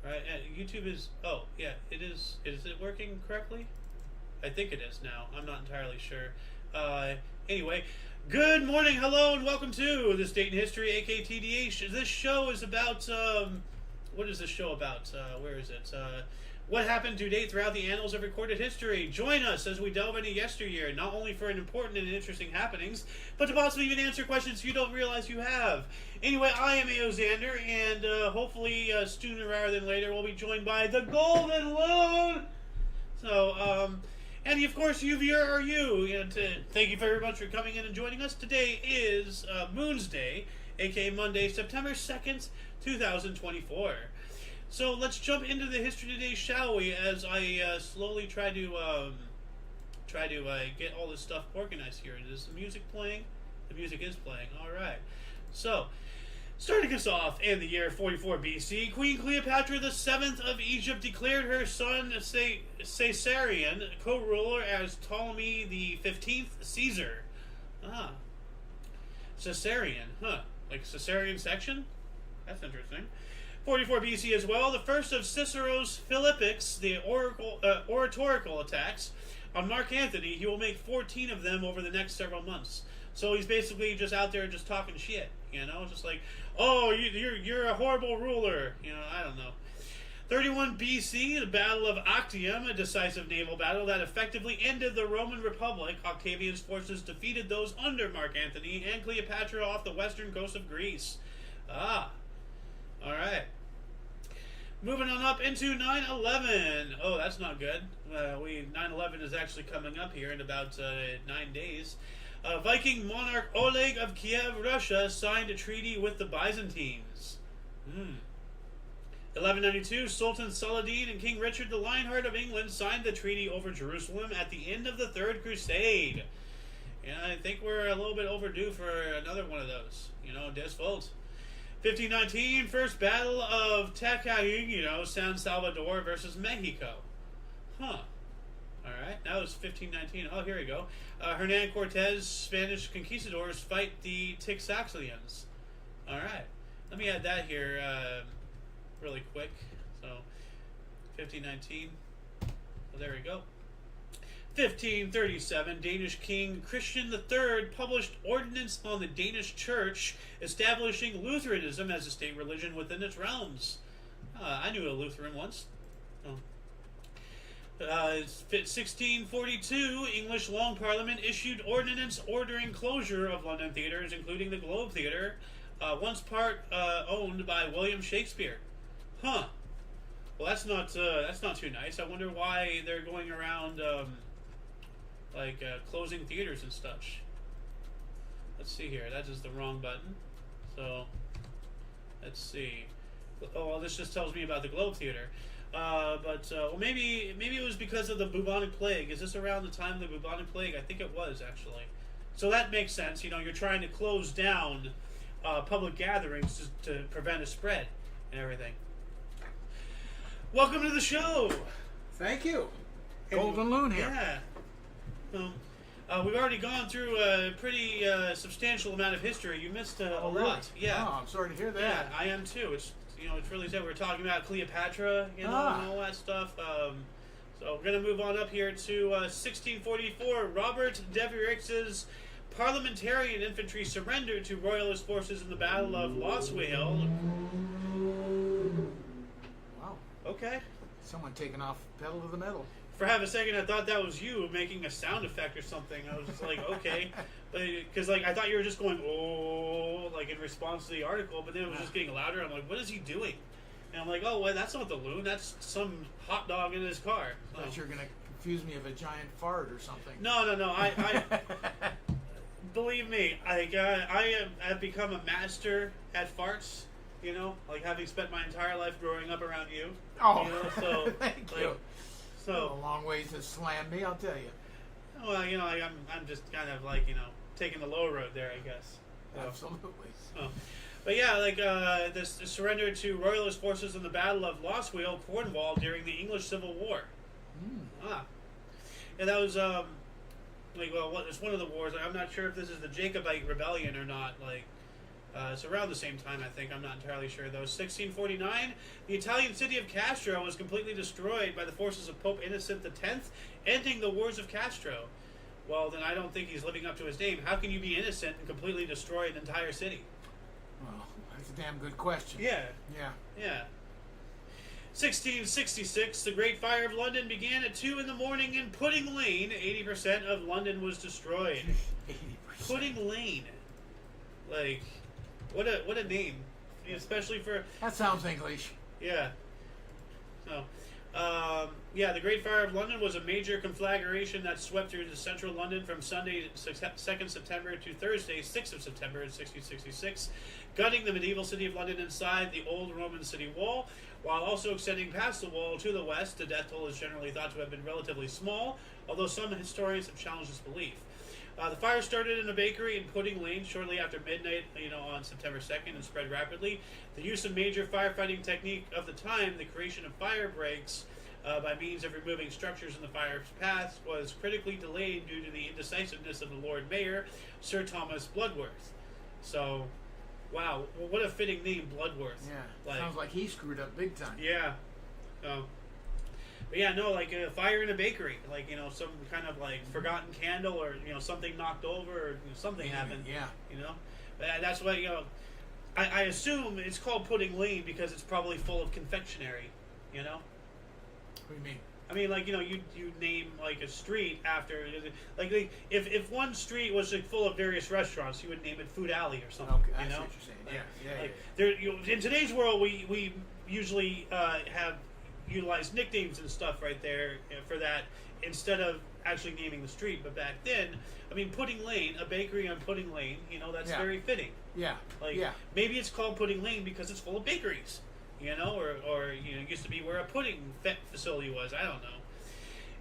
Right, YouTube is. Oh, yeah, it is. Is it working correctly? I think it is now. I'm not entirely sure. Anyway, good morning, hello, and welcome to This Date in History, aka TDH. This show is about. What is this show about? Where is it? What happened to date throughout the annals of recorded history. Join us as we delve into yesteryear, not only for important and interesting happenings, but to possibly even answer questions you don't realize you have. Anyway, I am A.O. Xander, and hopefully sooner rather than later we'll be joined by the Golden Loon. So, and of course, you viewer are you. And thank you very much for coming in and joining us. Today is Moon's Day, aka Monday, September 2nd, 2024. So let's jump into the history today, shall we? As I slowly try to get all this stuff organized here. Is the music playing? The music is playing. All right. So, starting us off in the year 44 BC, Queen Cleopatra VII of Egypt declared her son Caesarion co-ruler as Ptolemy the 15th Caesar. Ah, Caesarion, huh? Like Caesarean section? That's interesting. 44 BC as well, the first of Cicero's Philippics, the oratorical attacks on Mark Antony. He will make 14 of them over the next several months. So he's basically just out there just talking shit, you know, just like, oh, you're a horrible ruler, you know, I don't know. 31 BC, the Battle of Actium, a decisive naval battle that effectively ended the Roman Republic. Octavian's forces defeated those under Mark Antony and Cleopatra off the western coast of Greece. Ah, all right. Moving on up into 9/11. Oh, that's not good. 9/11 is actually coming up here in about 9 days. Viking monarch Oleg of Kiev, Russia, signed a treaty with the Byzantines. 1192, Sultan Saladin and King Richard the Lionheart of England signed the treaty over Jerusalem at the end of the Third Crusade. And I think we're a little bit overdue for another one of those. You know, des Volt. 1519, First Battle of Tacaigüino, San Salvador versus Mexico. Huh. Alright, that was 1519. Oh, here we go. Hernan Cortez, Spanish conquistadors fight the Texaxilians. Alright. Let me add that here really quick. So, 1519. Well, there we go. 1537, Danish King Christian III published ordinance on the Danish Church establishing Lutheranism as a state religion within its realms. I knew a Lutheran once. 1642, English Long Parliament issued ordinance ordering closure of London theatres, including the Globe Theatre, once part owned by William Shakespeare. Huh. Well, that's not too nice. I wonder why they're going around closing theaters and such. Let's see here. That is the wrong button. So, let's see. Oh, well, this just tells me about the Globe Theatre. Well, maybe it was because of the bubonic plague. Is this around the time of the bubonic plague? I think it was, actually. So that makes sense. You know, you're trying to close down public gatherings to prevent a spread and everything. Welcome to the show. Thank you. Golden Loon here. Yeah. We've already gone through a pretty substantial amount of history. You missed a Really? lot. Yeah. Oh, I'm sorry to hear that. Yeah, I am too. It's really sad. We're talking about Cleopatra, and all that stuff. So we're gonna move on up here to 1644. Robert Devereux' parliamentarian infantry surrendered to royalist forces in the Battle of Loswell. Wow. Okay. Someone taking off pedal to the metal. For half a second, I thought that was you making a sound effect or something. I was just like, okay, but because I thought you were just going oh, like in response to the article, but then it was just getting louder. I'm like, what is he doing? And I'm like, oh, well, that's not the loon. That's some hot dog in his car. I thought you were gonna confuse me of a giant fart or something. No. I believe me, I have become a master at farts. You know, like having spent my entire life growing up around you. Oh, you know, so thank you. So a long ways to slam me, I'll tell you. Well, you know, I'm just kind of taking the low road there, I guess. So, Absolutely. But yeah, this surrender to royalist forces in the Battle of Loswell, Cornwall during the English Civil War. And that was it's one of the wars. I'm not sure if this is the Jacobite Rebellion or not. It's around the same time, I think. I'm not entirely sure, though. 1649, the Italian city of Castro was completely destroyed by the forces of Pope Innocent X, ending the Wars of Castro. Well, then I don't think he's living up to his name. How can you be innocent and completely destroy an entire city? Well, that's a damn good question. Yeah. Yeah. Yeah. 1666, the Great Fire of London began at 2 in the morning in Pudding Lane. 80% of London was destroyed. 80%. Pudding Lane. Like, what a name. Especially for... That sounds English. Yeah. So, yeah, the Great Fire of London was a major conflagration that swept through central London from Sunday, 2nd September to Thursday, 6th of September in 1666, gutting the medieval city of London inside the old Roman city wall, while also extending past the wall to the west. The death toll is generally thought to have been relatively small, although some historians have challenged this belief. The fire started in a bakery in Pudding Lane shortly after midnight, on September 2nd, and spread rapidly. The use of major firefighting technique of the time, the creation of fire breaks by means of removing structures in the fire's path, was critically delayed due to the indecisiveness of the Lord Mayor, Sir Thomas Bloodworth. So, wow, well, what a fitting name, Bloodworth. Yeah, sounds like he screwed up big time. Yeah. But yeah, no, like a fire in a bakery, like, some kind of like forgotten candle, or something knocked over, or something happened. Yeah. That's why I assume it's called Pudding Lane because it's probably full of confectionery. What do you mean? I mean, like, you name like a street after, like if one street was like full of various restaurants, you would name it Food Alley or something. Okay, I see what you're saying. Yeah, like, there, in today's world, we usually have utilized nicknames and stuff right there for that instead of actually naming the street. But back then, I mean, Pudding Lane, a bakery on Pudding Lane, that's very fitting. Yeah. Like, maybe it's called Pudding Lane because it's full of bakeries, or it used to be where a pudding facility was. I don't know.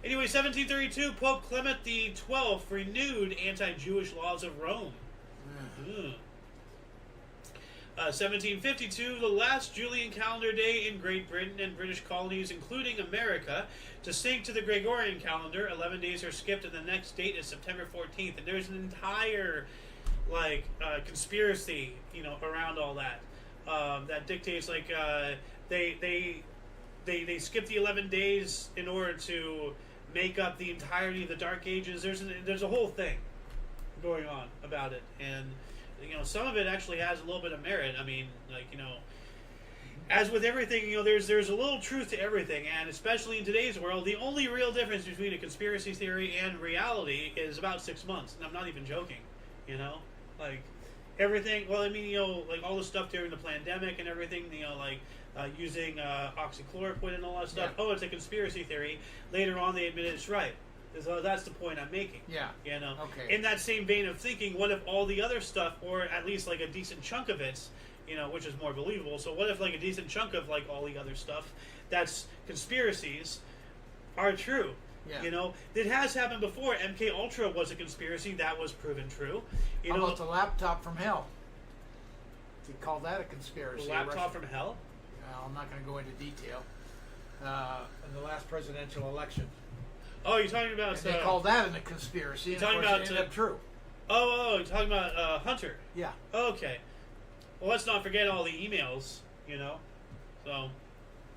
Anyway, 1732, Pope Clement XII renewed anti-Jewish laws of Rome. 1752, the last Julian calendar day in Great Britain and British colonies, including America, to sync to the Gregorian calendar. 11 days are skipped, and the next date is September 14th. And there's an entire, conspiracy, around all that. That dictates, they skip the 11 days in order to make up the entirety of the Dark Ages. There's a whole thing going on about it, and some of it actually has a little bit of merit. I mean, as with everything, there's a little truth to everything, and especially in today's world, the only real difference between a conspiracy theory and reality is about 6 months, and I'm not even joking. Everything. Well, I mean, all the stuff during the pandemic and everything, using oxychloroquine and all that stuff. Yeah. Oh, it's a conspiracy theory. Later on, they admitted it's right. So that's the point I'm making. Yeah. Okay. In that same vein of thinking, what if all the other stuff, or at least like a decent chunk of it, which is more believable. So what if like a decent chunk of like all the other stuff that's conspiracies are true? Yeah. It has happened before. MK Ultra was a conspiracy that was proven true. How about the laptop from hell? They call that a conspiracy. The laptop from hell? I'm not going to go into detail. In the last presidential election. Oh, you're talking about... And they called that a conspiracy, and of course it ended up true. Oh, you're talking about Hunter. Yeah. Okay. Well, let's not forget all the emails, So,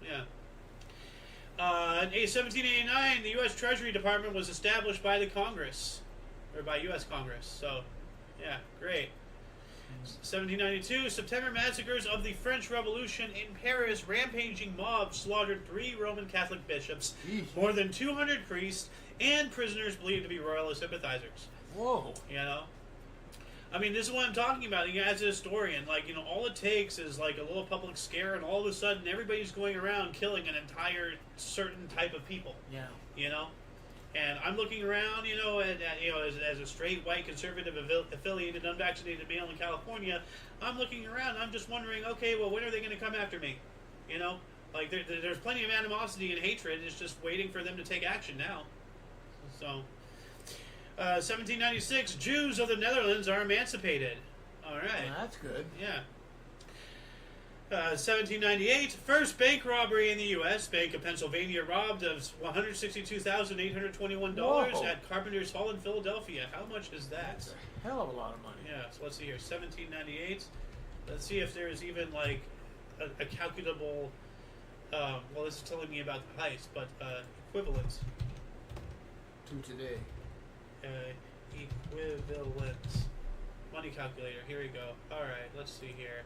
yeah. In 1789, the U.S. Treasury Department was established by the Congress. Or by U.S. Congress. So, yeah, great. 1792, September massacres of the French Revolution in Paris. Rampaging mobs slaughtered 3 Roman Catholic bishops, more than 200 priests, and prisoners believed to be royalist sympathizers. Whoa. I mean, this is what I'm talking about. As a historian, all it takes is like a little public scare, and all of a sudden everybody's going around killing an entire certain type of people. Yeah. And I'm looking around, as a straight white conservative affiliated unvaccinated male in California, I'm looking around. I'm just wondering, okay, well, when are they going to come after me? There's plenty of animosity and hatred. It's just waiting for them to take action now. So, 1796, Jews of the Netherlands are emancipated. All right. Well, that's good. Yeah. 1798, first bank robbery in the U.S. Bank of Pennsylvania robbed of $162,821 at Carpenter's Hall in Philadelphia. How much is that? That's a hell of a lot of money. Yeah, so let's see here. 1798. Let's see if there's even like a calculable. Well, this is telling me about the heist, but equivalence. To today. Equivalence. Money calculator. Here we go. All right. Let's see here.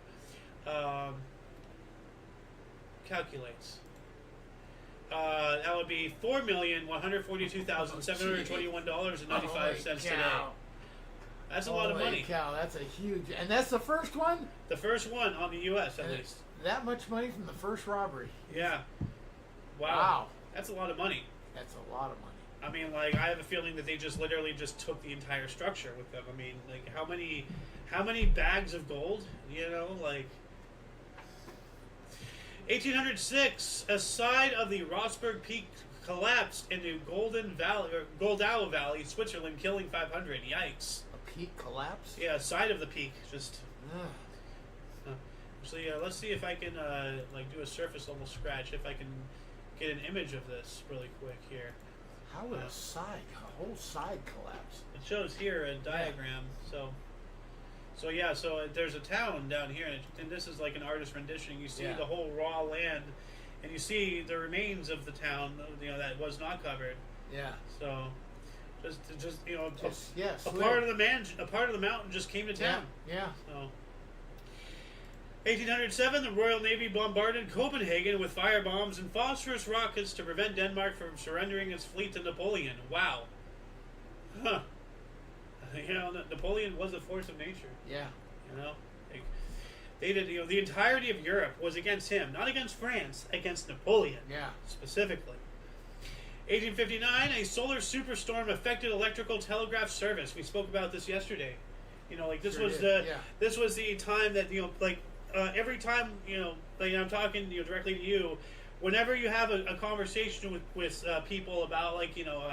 Calculates. That would be $4,142,721.95 today. That's a lot of money. Cow, that's a huge, and that's the first one. The first one on the U.S. at least. That much money from the first robbery. Yeah. Wow. That's a lot of money. That's a lot of money. I mean, like, I have a feeling that they just literally just took the entire structure with them. I mean, like, how many bags of gold? You know, like. 1806, a side of the Rossberg Peak collapsed into Goldau Valley, Switzerland, killing 500. Yikes. A peak collapse? Yeah, side of the peak. Just. So yeah, let's see if I can like do a surface level scratch. If I can get an image of this really quick here. How would a whole side collapse? It shows here a diagram. So yeah, so there's a town down here, and this is like an artist rendition. You see the whole raw land, and you see the remains of the town, you know, that was not covered. Yeah. So, just you know, a part of the mountain just came to town. Yeah. So. 1807, the Royal Navy bombarded Copenhagen with firebombs and phosphorus rockets to prevent Denmark from surrendering its fleet to Napoleon. Wow. Huh. You know, Napoleon was a force of nature. Yeah. You know, they did. You know, the entirety of Europe was against him, not against France, against Napoleon. Yeah. Specifically. 1859, a solar superstorm affected electrical telegraph service. We spoke about this yesterday. You know, like this was this was the time that, you know, like every time, you know, like I'm talking, you know, directly to you. Whenever you have a conversation with people about, like, you know,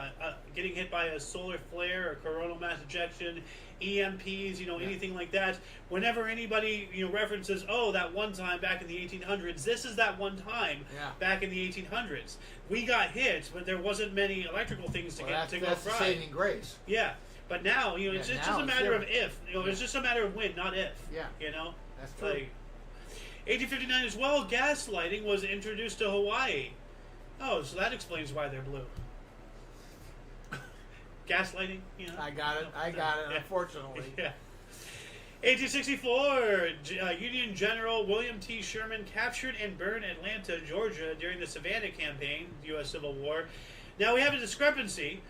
getting hit by a solar flare or coronal mass ejection, EMPs, you know, anything like that, whenever anybody, you know, references, oh, that one time back in the 1800s, this is that one time back in the 1800s. We got hit, but there wasn't many electrical things to go fry. That's the saving grace. Yeah, but now, you know, it's just a matter of if. You know, it's just a matter of when, not if. Yeah. You know? That's true. Like, 1859 as well, gas lighting was introduced to Hawaii. Oh, so that explains why they're blue. Gas lighting, you know. I got it, unfortunately. Yeah. 1864, Union General William T. Sherman captured and burned Atlanta, Georgia during the Savannah Campaign, the U.S. Civil War. Now we have a discrepancy.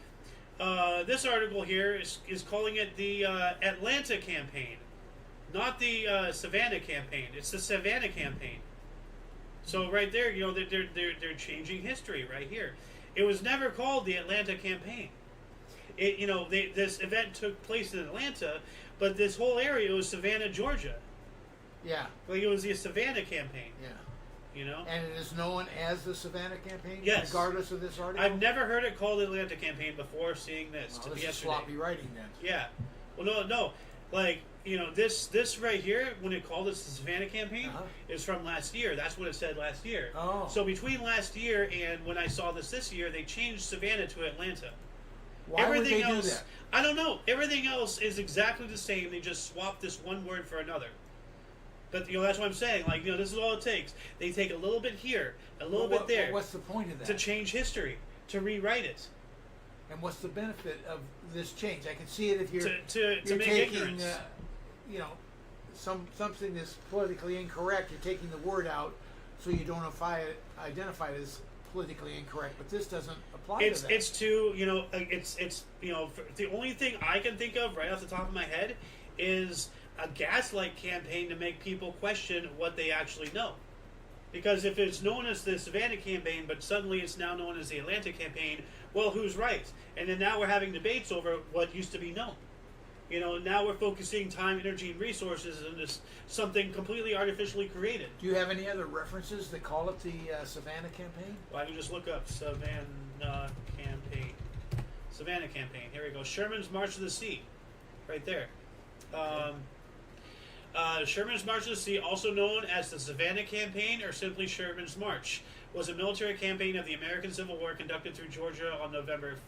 This article here is calling it the Atlanta Campaign. Not the Savannah Campaign. It's the Savannah Campaign. So right there, you know, they're changing history right here. It was never called the Atlanta Campaign. It, you know, this event took place in Atlanta, but this whole area was Savannah, Georgia. Yeah. Like it was the Savannah Campaign. Yeah. You know. And it is known as the Savannah Campaign. Yes. Regardless of this article. I've never heard it called the Atlanta Campaign before seeing this. Well, this is sloppy writing then. Yeah. Well, no. Like, you know, this right here, when it called it the Savannah Campaign, is from last year. That's what it said last year. Oh. So between last year and when I saw this year, they changed Savannah to Atlanta. Why would they do that? I don't know. Everything else is exactly the same. They just swapped this one word for another. But, you know, that's what I'm saying. Like, you know, this is all it takes. They take a little bit here, a little bit there. What's the point of that? To change history, to rewrite it. And what's the benefit of this change? I can see it if you're to make taking, ignorance. You know, something that's politically incorrect. You're taking the word out so you don't identify it as politically incorrect. But this doesn't apply to that. It's to, you know, it's you know, the only thing I can think of right off the top of my head is a gaslight campaign to make people question what they actually know. Because if it's known as the Savannah Campaign, but suddenly it's now known as the Atlanta Campaign, well, who's right? And then now we're having debates over what used to be known. You know, now we're focusing time, energy, and resources on this something completely artificially created. Do you have any other references that call it the Savannah Campaign? Well, I can just look up Savannah Campaign. Savannah Campaign. Here we go. Sherman's March to the Sea. Right there. Sherman's March to the Sea, also known as the Savannah Campaign or simply Sherman's March, was a military campaign of the American Civil War conducted through Georgia on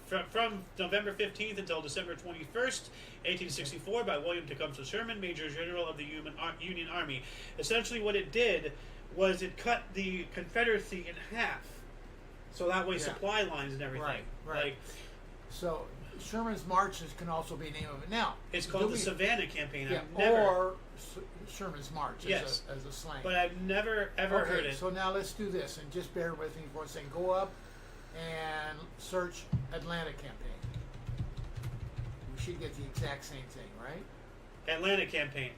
from November 15th until December 21st, 1864, by William Tecumseh Sherman, Major General of the Union Army. Essentially, what it did was it cut the Confederacy in half, so that way supply lines and everything. Right. Like, so Sherman's March can also be the name of it. Now it's called the Savannah Campaign. Yeah, or Sherman's March as a slang. But I've never ever heard it. So now let's do this, and just bear with me for a second. Go up and search Atlanta Campaign. We should get the exact same thing, right? Atlanta Campaign.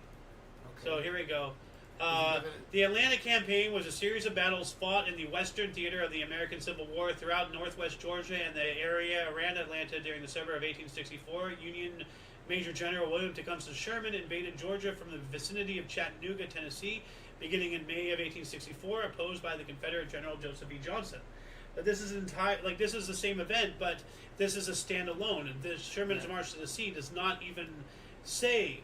Okay. So here we go. The Atlanta Campaign was a series of battles fought in the Western Theater of the American Civil War throughout northwest Georgia and the area around Atlanta during the summer of 1864. Union Major General William Tecumseh Sherman invaded Georgia from the vicinity of Chattanooga, Tennessee, beginning in May of 1864, opposed by the Confederate General Joseph E. Johnson. But this is this is the same event, but this is a standalone. The Sherman's March to the Sea does not even say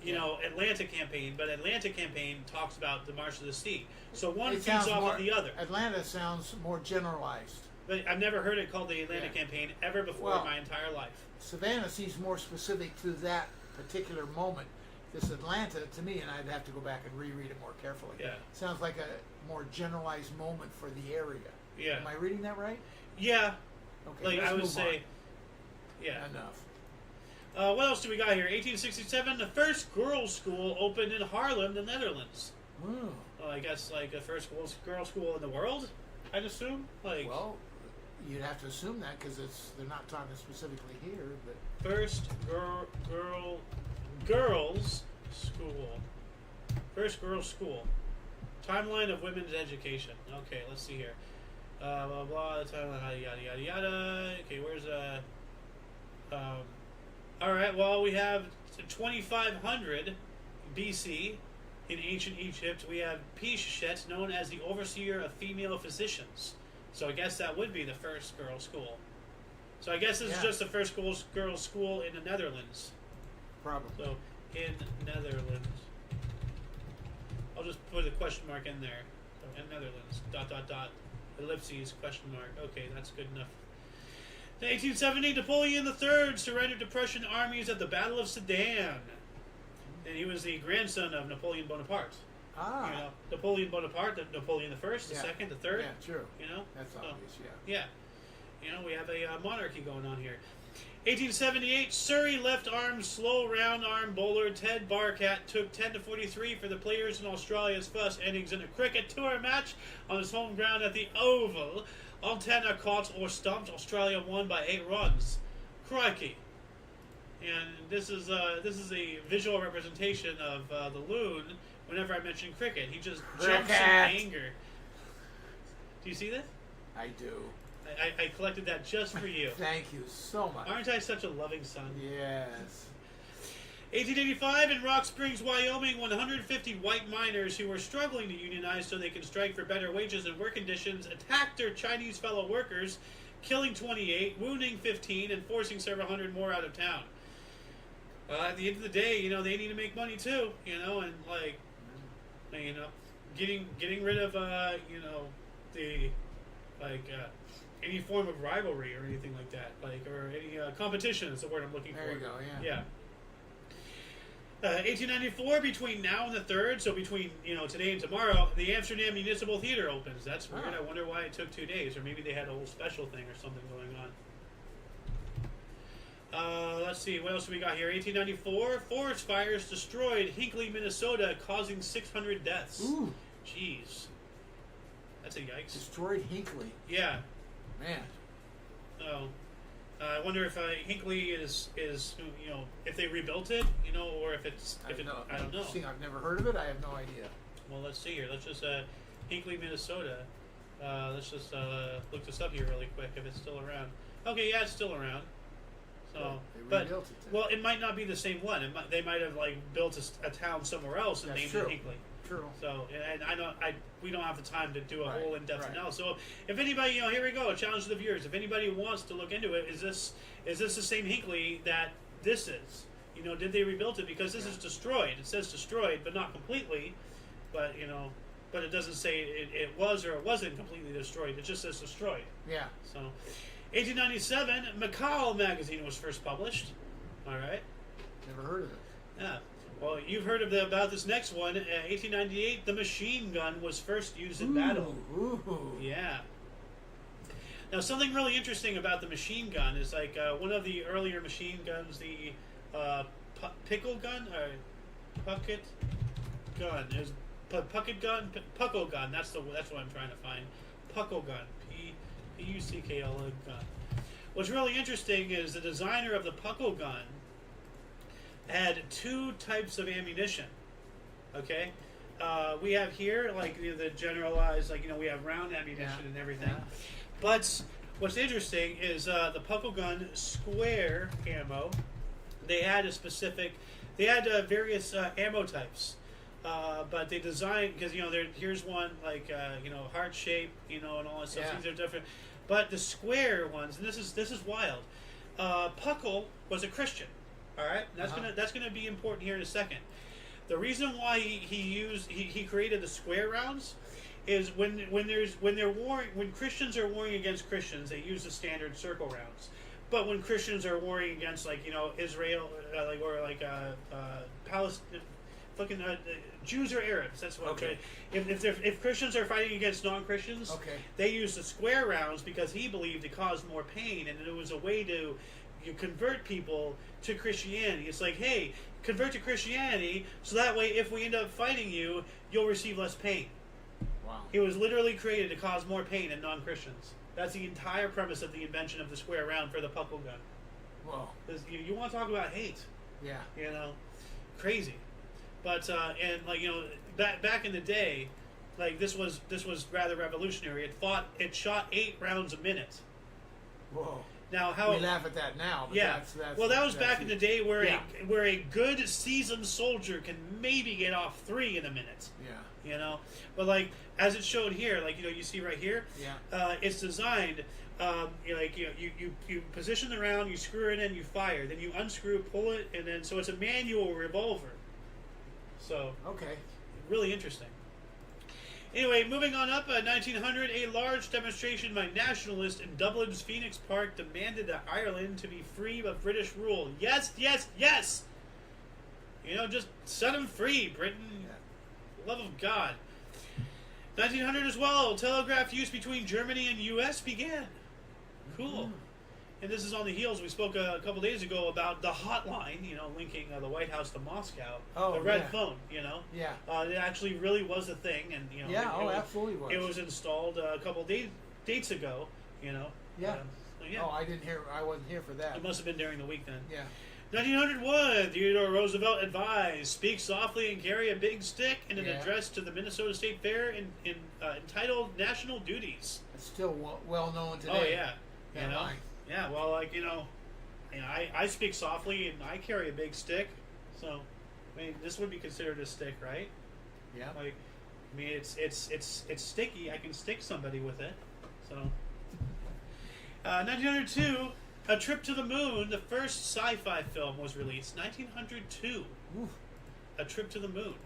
Atlanta Campaign, but Atlanta Campaign talks about the March to the Sea. So one feeds off of the other. Atlanta sounds more generalized. But I've never heard it called the Atlanta Campaign ever before in my entire life. Savannah seems more specific to that particular moment. This Atlanta, to me, and I'd have to go back and reread it more carefully. Yeah. Sounds like a more generalized moment for the area. Yeah. Am I reading that right? Yeah. Okay. Like I would say. Yeah. Enough. What else do we got here? 1867, the first girls' school opened in Haarlem, the Netherlands. Well, I guess like the first girls' school in the world, I'd assume. Well, you'd have to assume that because they're not talking specifically here. But first girls' school. First girls' school. Timeline of women's education. Okay, let's see here. Blah blah blah. The timeline. Yada yada yada. Okay, where's all right, well, we have 2500 BC in ancient Egypt. We have Pisheshet, known as the overseer of female physicians. So I guess that would be the first girls' school. So I guess this is just the first girls' school in the Netherlands. Probably. So, in Netherlands. I'll just put a question mark in there. So, in Netherlands, ... ellipses, question mark. Okay, that's good enough. In 1870, Napoleon III surrendered to Prussian armies at the Battle of Sedan. And he was the grandson of Napoleon Bonaparte. Napoleon Bonaparte, Napoleon I, the second, the third. Yeah, true. That's obvious, Yeah. We have a monarchy going on here. 1878, Surrey left-arm, slow round-arm bowler Ted Barkat took 10-43 for the Players in Australia's first innings in a cricket tour match on his home ground at the Oval. Antenna caught or stumped. Australia won by 8 runs. Crikey. And this is a visual representation of the loon whenever I mention cricket. He just jumps in anger. Do you see this? I do. I collected that just for you. Thank you so much. Aren't I such a loving son? Yes. 1885, in Rock Springs, Wyoming, 150 white miners who were struggling to unionize so they can strike for better wages and work conditions attacked their Chinese fellow workers, killing 28, wounding 15, and forcing several hundred more out of town. At the end of the day, they need to make money too, and getting rid of, any form of rivalry or anything like that, or any competition is the word I'm looking for. There you go, yeah. 1894, between now and the 3rd, so between today and tomorrow, the Amsterdam Municipal Theater opens. That's weird. I wonder why it took 2 days, or maybe they had a whole special thing or something going on. Let's see, what else do we got here? 1894, forest fires destroyed Hinckley, Minnesota, causing 600 deaths. Ooh. Jeez. That's a yikes. Destroyed Hinckley. Yeah. Man. Oh. I wonder if Hinckley is if they rebuilt it, or if it's I don't know. See, I've never heard of it. I have no idea. Well, let's see here. Let's just Hinckley, Minnesota. Let's just look this up here really quick if it's still around. Okay, yeah, it's still around. So, they rebuilt it then. Well, it might not be the same one. They might have built a town somewhere else and named it Hinckley. True. So, and we don't have the time to do a whole in-depth analysis. So, if anybody, here we go, challenge to the viewers. If anybody wants to look into it, is this the same Hinckley that this is? did they rebuild it? Because this is destroyed. It says destroyed, but not completely. But but it doesn't say it was or it wasn't completely destroyed. It just says destroyed. Yeah. So, 1897, Macau magazine was first published. All right. Never heard of it. Yeah. Well, you've heard about this next one. 1898, the machine gun was first used in battle. Ooh. Yeah. Now, something really interesting about the machine gun is like one of the earlier machine guns, the pickle gun or pucket gun. There's pucket gun, puckle gun. That's what I'm trying to find. Puckle gun. P-U-C-K-L gun. What's really interesting is the designer of the puckle gun had two types of ammunition. Okay, we have here like the generalized, like we have round ammunition and everything. Yeah. But what's interesting is the puckle gun square ammo. They had various ammo types, but they designed because here's one like heart shape, and all that stuff. Yeah. These are different, but the square ones, and this is wild. Puckle was a Christian. All right, that's gonna be important here in a second. The reason why he created the square rounds is when Christians are warring against Christians, they use the standard circle rounds. But when Christians are warring against Israel, Palestine, fucking Jews or Arabs, that's what. Okay. If Christians are fighting against non-Christians, they use the square rounds because he believed it caused more pain, and it was a way to convert people to Christianity. It's like, hey, convert to Christianity, so that way if we end up fighting you, you'll receive less pain. Wow. It was literally created to cause more pain in non-Christians. That's the entire premise of the invention of the square round for the puckle gun. Whoa. You want to talk about hate? Yeah. Crazy. But back in the day, like this was rather revolutionary. It shot 8 rounds a minute. Whoa. Now we laugh at that now. But yeah. That was back in the day where a good seasoned soldier can maybe get off 3 in a minute. Yeah. But like as it showed here, you see right here, it's designed. You position the round, you screw it in, you fire, then you unscrew, pull it, and then so it's a manual revolver. So really interesting. Anyway, moving on up, 1900, a large demonstration by nationalists in Dublin's Phoenix Park demanded that Ireland to be free of British rule. Yes, yes, yes! Just set them free, Britain. Yeah. Love of God. 1900 as well, telegraph use between Germany and U.S. began. Cool. Mm-hmm. And this is on the heels. We spoke a couple days ago about the hotline, linking the White House to Moscow. Oh, the red phone, Yeah. It actually really was a thing, and absolutely was. It was installed a couple dates ago, Yeah. Yeah. Oh, I wasn't here for that. It must have been during the week then. Yeah. 1901, Theodore Roosevelt advised, speak softly and carry a big stick in an address to the Minnesota State Fair entitled National Duties. It's still well known today. Oh, yeah. Yeah, well, I speak softly and I carry a big stick, so this would be considered a stick, right? Yeah. It's sticky. I can stick somebody with it. So, 1902, A Trip to the Moon, the first sci-fi film, was released. 1902. Oof. A Trip to the Moon.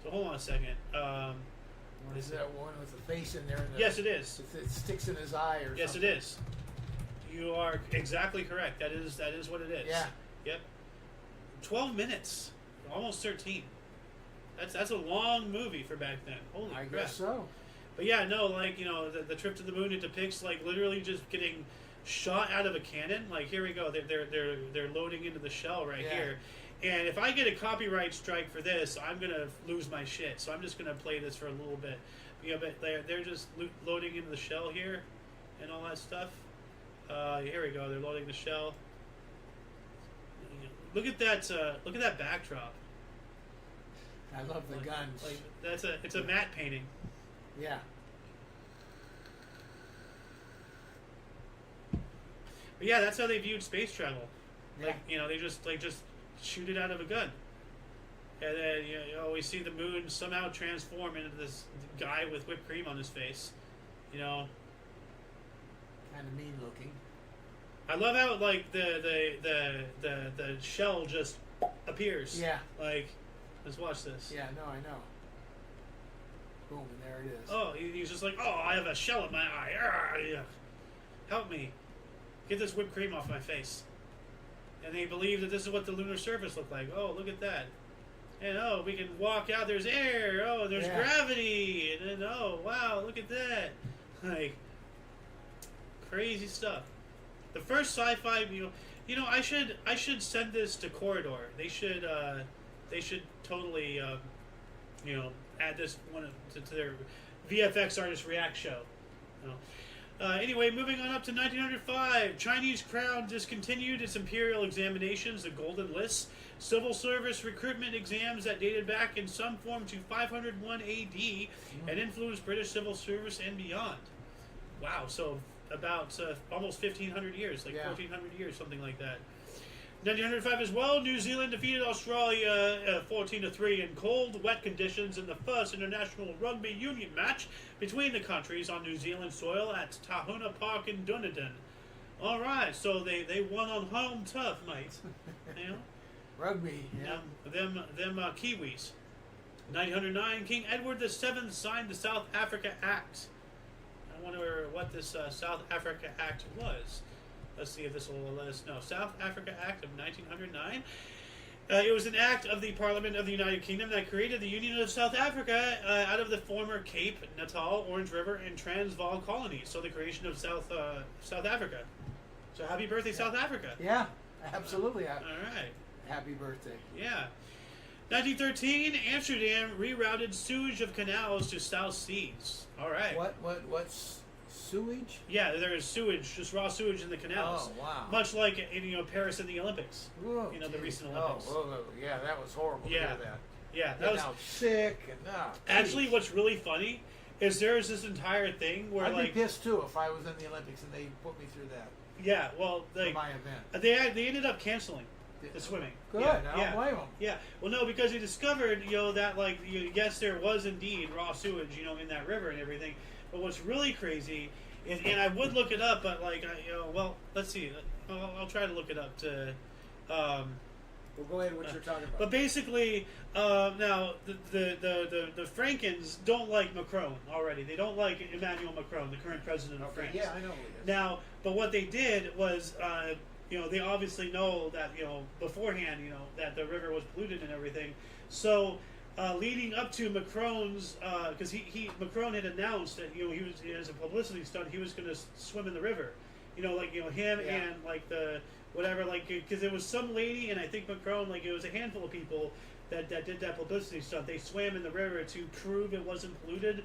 So hold on a second. Is that one with the face in there? Yes, it is. It sticks in his eye or something. Yes, it is. You are exactly correct. That is what it is. Yeah. Yep. 12 minutes. Almost 13. That's a long movie for back then. Holy crap. I guess so. But yeah, no, the Trip to the Moon, it depicts literally just getting shot out of a cannon. Here we go. They're loading into the shell here. And if I get a copyright strike for this, I'm gonna lose my shit. So I'm just gonna play this for a little bit. But they're just loading into the shell here, and all that stuff. Here we go. They're loading the shell. Look at that. Look at that backdrop. I love the guns. It's a matte painting. Yeah. But yeah, that's how they viewed space travel. Yeah. They just shoot it out of a gun, and then we see the moon somehow transform into this guy with whipped cream on his face. Kind of mean looking. I love how the shell just appears. Yeah. Like, let's watch this. Yeah, no, I know. Boom, and there it is. Oh, he's just like, oh, I have a shell in my eye. Yeah. Help me. Get this whipped cream off my face. And they believe that this is what the lunar surface looked like. Oh, look at that. And oh, we can walk out, there's air. Oh, there's gravity. And then, oh, wow, look at that. Like, crazy stuff. The first sci-fi, I should send this to Corridor. They should totally, add this one to their VFX artist react show. Anyway, moving on up to 1905, Chinese crown discontinued its imperial examinations, the Golden Lists, civil service recruitment exams that dated back in some form to 501 AD and influenced British civil service and beyond. Wow, so about almost 1,500 years, like 1,400 years, something like that. 1905 as well, New Zealand defeated Australia 14-3 in cold, wet conditions in the first international rugby union match between the countries on New Zealand soil at Tahuna Park in Dunedin. All right, so they won on home turf, mate. Rugby, them Kiwis. 1909, King Edward VII signed the South Africa Act. I wonder what this South Africa Act was. Let's see if this will let us know. South Africa Act of 1909. It was an act of the Parliament of the United Kingdom that created the Union of South Africa out of the former Cape, Natal, Orange River, and Transvaal colonies. So the creation of South Africa. So happy birthday, South Africa. Yeah, absolutely. All right. Happy birthday. Yeah. 1913, Amsterdam rerouted sewage of canals to South Seas. All right. What's sewage? Yeah, there is sewage, just raw sewage in the canals. Oh, wow. Much like in Paris in the Olympics. Whoa, the recent Olympics. Yeah, that was horrible. Yeah. To hear that. Yeah, that was sick and actually what's really funny is there's this entire thing where I'd be pissed too if I was in the Olympics and they put me through that. Yeah, well, for my event. They ended up canceling the swimming. Good, I don't blame them. Yeah, well, no, because they discovered that yes, there was indeed raw sewage in that river and everything, but what's really crazy is, and I would look it up, but well, let's see, I'll try to look it up to. Well, go ahead. What you're talking about? But basically, now the Frankens don't like Macron already. They don't like Emmanuel Macron, the current president of France. Yeah, I know who he is. Now, but what they did was, they obviously know that beforehand, that the river was polluted and everything. So, leading up to Macron's, because Macron had announced that he was, as a publicity stunt, he was going to swim in the river. Him and the. Whatever, because there was some lady, and I think Macron, it was a handful of people that did that publicity stuff. They swam in the river to prove it wasn't polluted,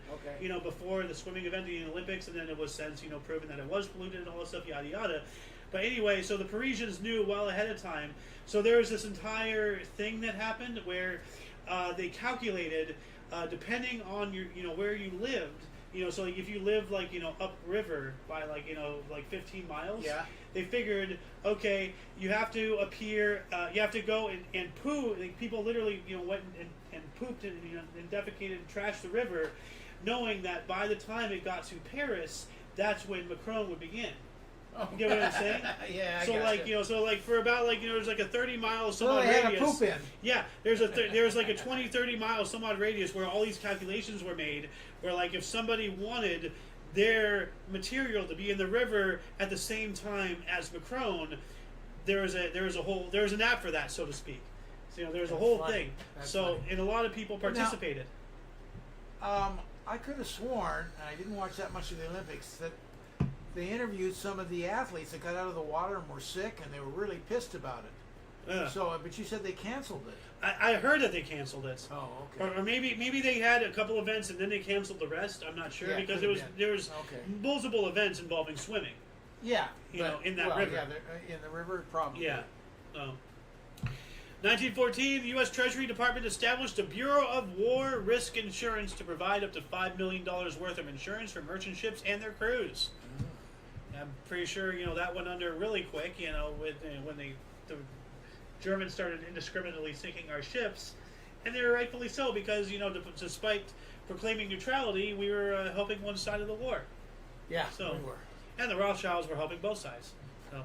before the swimming event in the Olympics, and then it was since, proven that it was polluted and all that stuff, yada yada. But anyway, so the Parisians knew well ahead of time. So there was this entire thing that happened where they calculated, depending on your, where you lived, so if you live upriver by 15 miles, they figured, okay, you have to appear, you have to go and poo. People literally went and pooped and defecated and trashed the river, knowing that by the time it got to Paris, that's when Macron would begin. You get what I'm saying? Yeah. I so gotcha. For about there's a 30 miles some odd they had radius. a poop in. Yeah, there was a 20-30 miles some odd radius where all these calculations were made. Where if somebody wanted their material to be in the river at the same time as Macron, there was an app for that, so to speak. So there's a whole thing. So and a lot of people participated. Now, I could have sworn, and I didn't watch that much of the Olympics, that they interviewed some of the athletes that got out of the water and were sick, and they were really pissed about it. So, but you said they canceled it. I heard that they canceled it. Oh, okay. Or maybe they had a couple events and then they canceled the rest. I'm not sure because there was multiple events involving swimming. Yeah, in that river. Yeah, in the river, probably. Yeah. 1914, the U.S. Treasury Department established a Bureau of War Risk Insurance to provide up to $5 million worth of insurance for merchant ships and their crews. I'm pretty sure that went under really quick. When the Germans started indiscriminately sinking our ships, and they were rightfully so because despite proclaiming neutrality, we were helping one side of the war. Yeah, so we were. And the Rothschilds were helping both sides. So,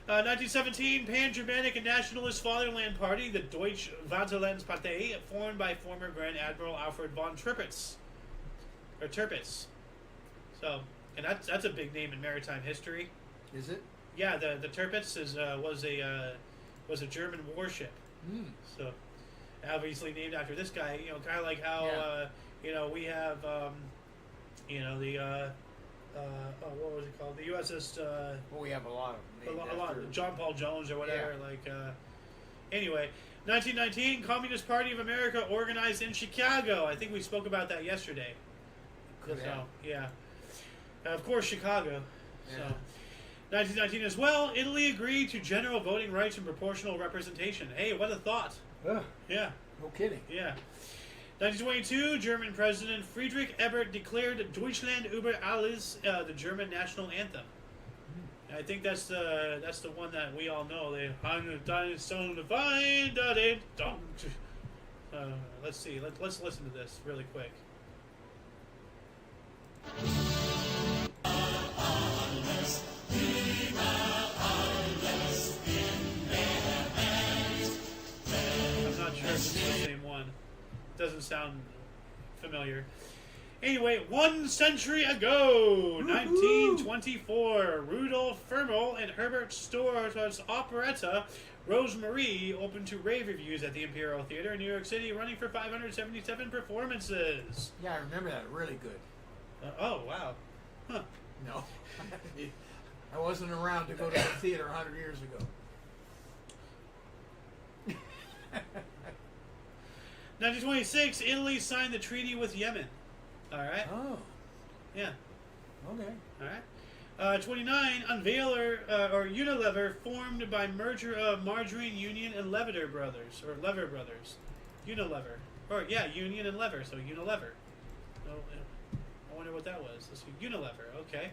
1917, Pan-Germanic and Nationalist Fatherland Party, the Deutsche Vaterlandspartei, formed by former Grand Admiral Alfred von Tirpitz. Or Tirpitz. So, and that's a big name in maritime history. Is it? Yeah, the Tirpitz was a German warship. So, obviously named after this guy. You know, kind of like how we have what was it called? The USS. Well, we have a lot of them. A lot. John Paul Jones or whatever. Anyway, 1919, Communist Party of America organized in Chicago. I think we spoke about that yesterday. Could have. Yeah. Of course, Chicago. Yeah. So, 1919 as well, Italy agreed to general voting rights and proportional representation. Hey, what a thought. Yeah. No kidding. Yeah. 1922, German President Friedrich Ebert declared Deutschland über alles, the German national anthem. I think that's the one that we all know. Let's see. Let's listen to this really quick. I'm not sure if it's the same one. Doesn't sound familiar. Anyway, 1 century ago, 1924, Rudolf Firmel and Herbert Stora's operetta Rosemarie opened to rave reviews at the Imperial Theater in New York City, running for 577 performances. Yeah, I remember that. Really good. Oh, wow. Huh. No. I wasn't around to go to the theater 100 years ago. 1926, Italy signed the treaty with Yemen. All right. Oh. Yeah. Okay. All right. 29, Unilever formed by merger of Margarine Union and Lever Brothers. Unilever. Union and Lever, so Unilever. Oh, I wonder what that was. Let's see. Unilever, okay.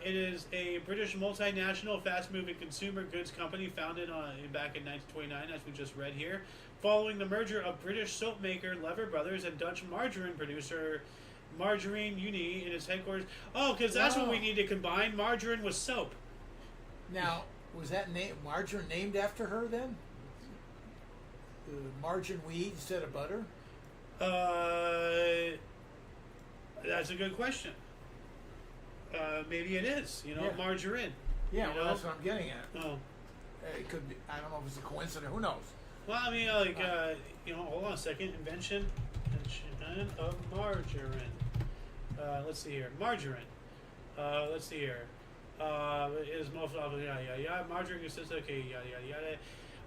It is a British multinational fast-moving consumer goods company founded back in 1929, as we just read here, following the merger of British soap maker Lever Brothers and Dutch margarine producer Margarine Unie in its headquarters. Oh, because that's what we need to combine, margarine with soap. Now, was that margarine named after her then? Margarine weed instead of butter? That's a good question. Maybe it is, margarine. Yeah, well, that's what I'm getting at. Oh. It could be, I don't know if it's a coincidence, who knows? Well, I mean, hold on a second. Invention of margarine. Let's see here. Margarine. Let's see here. Is most often, margarine consists, okay, yada, yada, yada.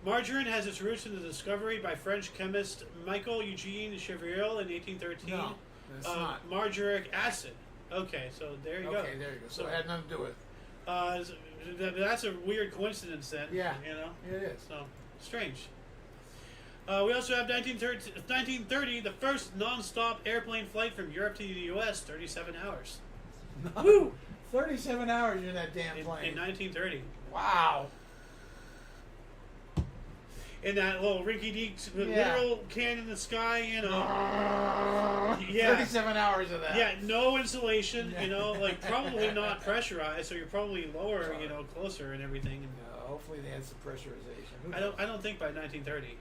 Margarine has its roots in the discovery by French chemist Michael Eugene Chevreul in 1813. No, it's not. Margaric acid. Okay, so there you go. Okay, there you go. So it had nothing to do with. That's a weird coincidence then. Yeah. It is. So strange. We also have 1930, the first non-stop airplane flight from Europe to the U.S., 37 hours. Woo! 37 hours in that damn plane. In 1930. Wow. In that little rinky-dink literal can in the sky, Yeah. 37 hours of that. Yeah, no insulation, probably not pressurized, so you're probably lower, closer and everything. Hopefully they had some pressurization. I don't think by 1930.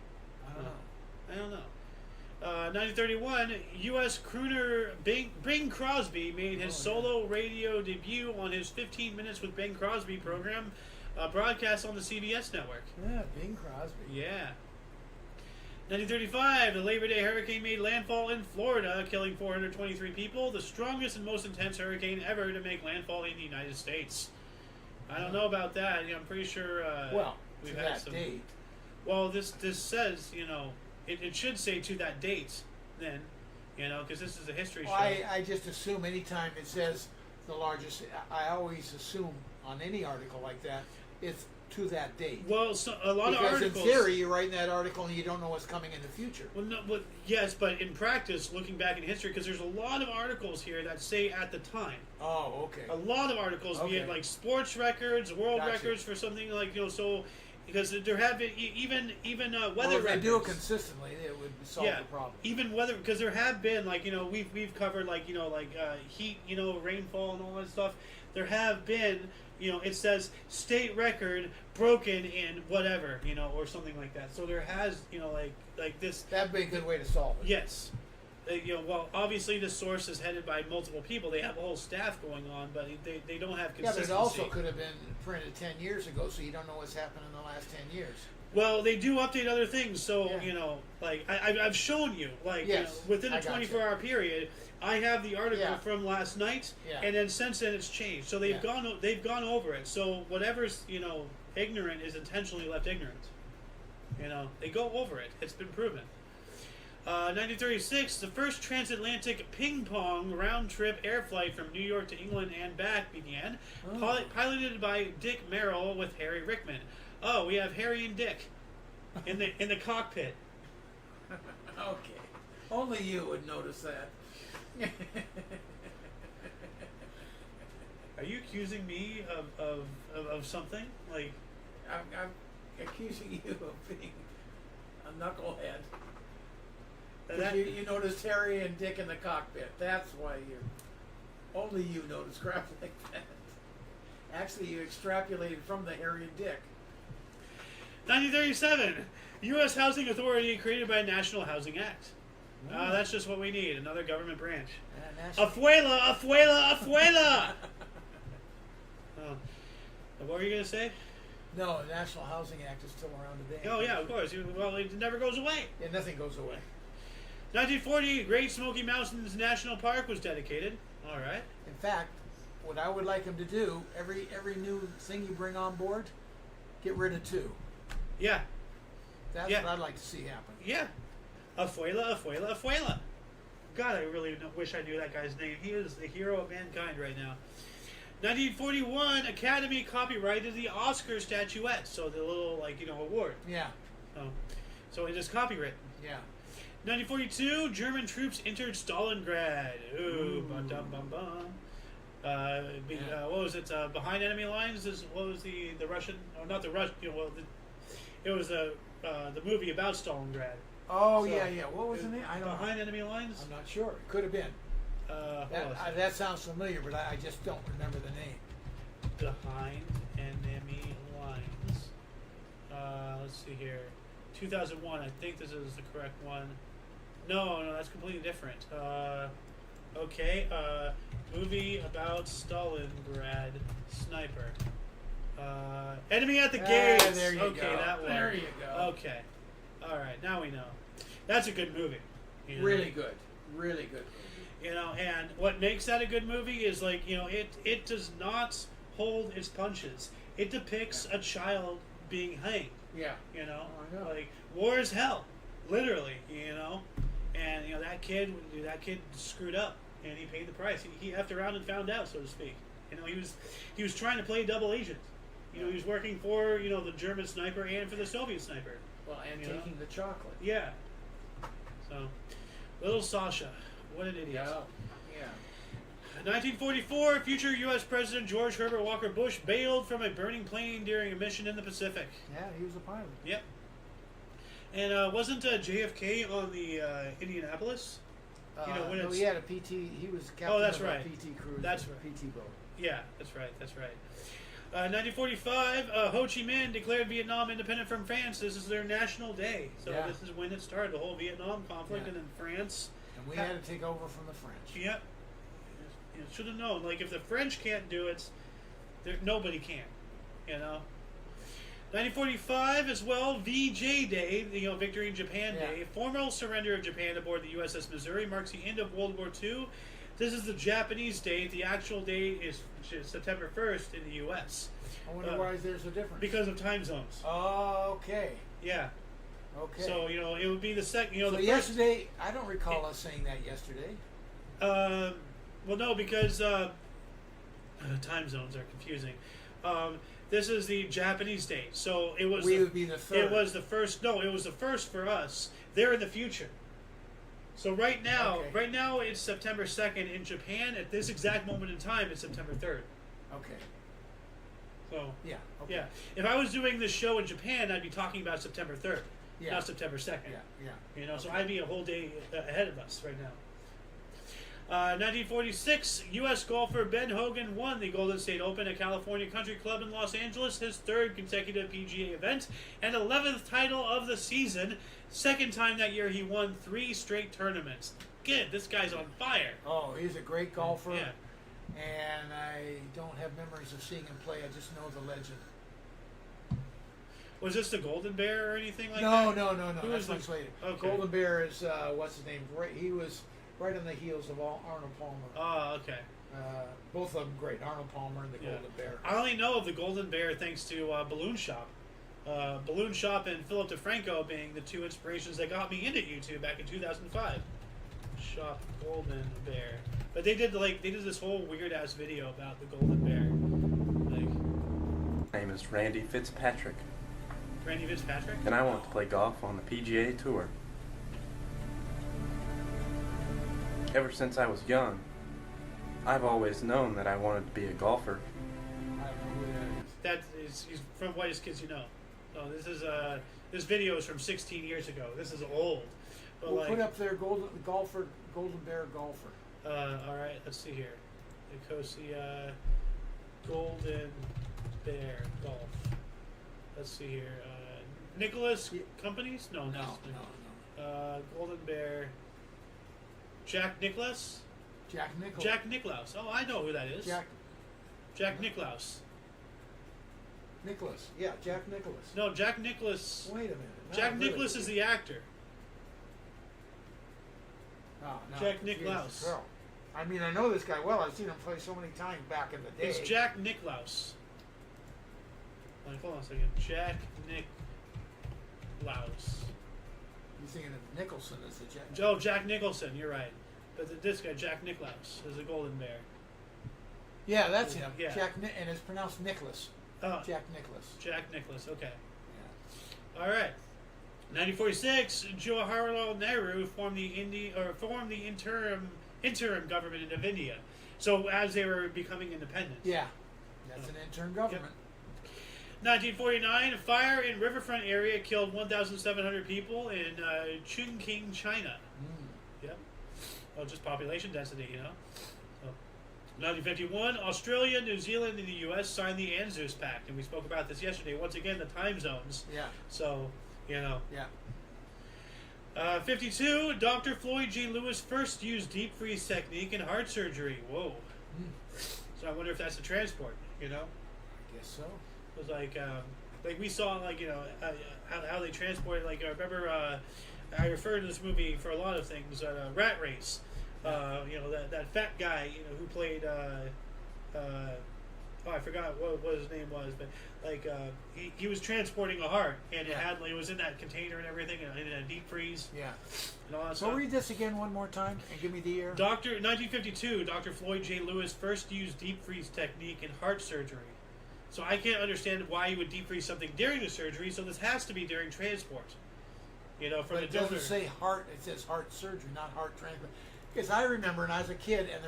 I don't know. 1931, U.S. crooner Bing Crosby made his solo radio debut on his 15 Minutes with Bing Crosby program, broadcast on the CBS network. Yeah, Bing Crosby. Yeah. 1935, the Labor Day hurricane made landfall in Florida, killing 423 people, the strongest and most intense hurricane ever to make landfall in the United States. I don't know about that. I'm pretty sure we've had some date. Well, this says, it should say to that date then, because this is a history show. I just assume anytime it says the largest, I always assume on any article like that, it's to that date. Well, a lot of articles... Because in theory, you're writing that article and you don't know what's coming in the future. Well, no, yes, but in practice, looking back in history, because there's a lot of articles here that say at the time. Oh, okay. A lot of articles, be it like sports records, world records for something like, so... because there have been even weather Well, if they records. do it consistently, it would solve the problem. Even weather, because there have been we've covered heat, rainfall and all that stuff. There have been it says state record broken in whatever or something like that. So there has like this. That'd be a good way to solve it. Yes. Well, obviously the source is headed by multiple people. They have a whole staff going on, but they don't have consistency. Yeah, but it also could have been printed 10 years ago, so you don't know what's happened in the last 10 years. Well, they do update other things, so Yeah. I've shown you, within a 24-hour period, I have the article from last night, and then since then it's changed. So they've gone over it. So whatever's ignorant is intentionally left ignorant. They go over it. It's been proven. 1936, the first transatlantic ping-pong round-trip air flight from New York to England and back began, piloted by Dick Merrill with Harry Rickman. Oh, we have Harry and Dick in the cockpit. Okay, only you would notice that. Are you accusing me of something? Like, I'm accusing you of being a knucklehead. You noticed Harry and Dick in the cockpit. That's why only you notice crap like that. Actually, you extrapolated from the Harry and Dick. 1937, U.S. Housing Authority created by National Housing Act. That's just what we need, another government branch. Afuela, afuela, afuela! What were you going to say? No, the National Housing Act is still around today. Oh, yeah, of course. Well, it never goes away. Yeah, nothing goes away. 1940, Great Smoky Mountains National Park was dedicated. All right. In fact, what I would like them to do, every new thing you bring on board, get rid of 2. Yeah. That's what I'd like to see happen. Yeah. Afuela, afuela, afuela. God, I really wish I knew that guy's name. He is the hero of mankind right now. 1941, Academy copyrighted the Oscar statuette. So the little, award. Yeah. So it is copywritten. Yeah. 1942, German troops entered Stalingrad. Ooh, bum bum bum. What was it? Behind enemy lines what was the Russian? Oh, not the Russian. It was the movie about Stalingrad. Oh yeah. What was the name? I don't know. Behind enemy lines. I'm not sure. It could have been. That sounds familiar, but I just don't remember the name. Behind enemy lines. Let's see here. 2001. I think this is the correct one. No, that's completely different. Okay. Movie about Stalingrad sniper. Enemy at the Gates. There you go. That one. There you go. Okay. All right. Now we know. That's a good movie. Really good. Really good movie. And what makes that a good movie is it does not hold its punches. It depicts a child being hanged. Yeah. I know. Like war is hell, literally. And that kid screwed up, and he paid the price. He effed around and found out, so to speak. He was trying to play double agent. He was working for the German sniper and for the Soviet sniper. Well, and taking the chocolate. Yeah. So, little Sasha, what an idiot. Yeah. 1944, future U.S. President George Herbert Walker Bush bailed from a burning plane during a mission in the Pacific. Yeah, he was a pilot. Yep. And wasn't JFK on the Indianapolis? No, he had a PT. He was captain of a PT cruise. That's right. PT boat. Yeah, that's right. 1945, Ho Chi Minh declared Vietnam independent from France. This is their national day. So this is when it started, the whole Vietnam conflict, and then France. And we had to take over from the French. Yep. You should have known. If the French can't do it, nobody can. 1945 as well, VJ Day, Victory in Japan Day. Formal surrender of Japan aboard the USS Missouri marks the end of World War II. This is the Japanese date. The actual date is September 1st in the U.S. I wonder why there's a difference. Because of time zones. Oh, okay. Yeah. Okay. So, it would be the second, So yesterday, I don't recall us saying that yesterday. Well, no, because time zones are confusing. This is the Japanese date. So it was. Would be the third. It was the first. No, it was the first for us. They're in the future. So right now it's September 2nd in Japan. At this exact moment in time, it's September 3rd. Okay. So Yeah. Okay. yeah, if I was doing this show in Japan, I'd be talking about September 3rd, not September 2nd. Yeah. You know, so I'd be a whole day ahead of us right now. 1946, U.S. golfer Ben Hogan won the Golden State Open at California Country Club in Los Angeles, his third consecutive PGA event and 11th title of the season. Second time that year he won 3 straight tournaments. Good, this guy's on fire. Oh, he's a great golfer. Yeah. And I don't have memories of seeing him play. I just know the legend. Was this the Golden Bear or anything like No. that? Who That's was much later. Okay. Golden Bear is what's his name? He was right on the heels of Arnold Palmer. Oh, okay. Both of them great. Arnold Palmer and the Golden Bear. I only know of the Golden Bear thanks to Balloon Shop. Balloon Shop and Philip DeFranco being the 2 inspirations that got me into YouTube back in 2005. Shop Golden Bear. But they did this whole weird ass video about the Golden Bear. My name is Randy Fitzpatrick, Randy Fitzpatrick? and I want to play golf on the PGA Tour. Ever since I was young, I've always known that I wanted to be a golfer. I don't know who that is. That is, he's from Whitest Kids You Know. No, this video is from 16 years ago. This is old. But We'll put up there Golden Bear golfer. All right, let's see here. Nicosia Golden Bear Golf. Let's see here. Nicholas Companies? No. Golden Bear. Jack Nicklaus? Jack Nicklaus. Jack Nicklaus. Oh, I know who that is. Jack Nicklaus. Nicholas. Yeah, Jack Nicklaus. No, Jack Nicklaus. Wait a minute. Jack Nicklaus is the actor. No, Jack Nicklaus. Girl. I mean, I know this guy well. I've seen him play so many times back in the day. It's Jack Nicklaus. Hold on a second. Jack Nicklaus. You're thinking of Nicholson as the Jack. Oh, Jack Nicholson. You're right. But this guy, Jack Nicklaus, is a Golden Bear. Yeah, that's him. Yeah. And it's pronounced Nicholas. Oh, Jack Nicklaus. Jack Nicklaus. Okay. Yeah. All right. 1946, Jawaharlal Nehru formed the interim government of India. So as they were becoming independent. Yeah, that's an interim government. Yep. 1949, a fire in riverfront area killed 1,700 people in Chongqing, China. Yep. Well, just population density, you know. So, 1951, Australia, New Zealand, and the U.S. signed the ANZUS Pact, and we spoke about this yesterday. Once again, the time zones. Yeah. So, you know. Yeah. 52, Dr. Floyd J. Lewis first used deep freeze technique in heart surgery. Whoa. So I wonder if that's a transport, you know? I guess so. It was like we saw, like, you know, how they transported, like, I remember I refer to this movie for a lot of things, Rat Race. You know, that fat guy, you know, who played, I forgot what his name was, but like he was transporting a heart, and it was in that container and everything, and in a deep freeze. Yeah. And all that So stuff. read this again one more time and give me the year. 1952, Dr. Floyd J. Lewis first used deep freeze technique in heart surgery. So I can't understand why you would deep freeze something during the surgery. So this has to be during transport. You know, from But the it doesn't donor. say heart. It says heart surgery, not heart transplant. Because I remember when I was a kid, and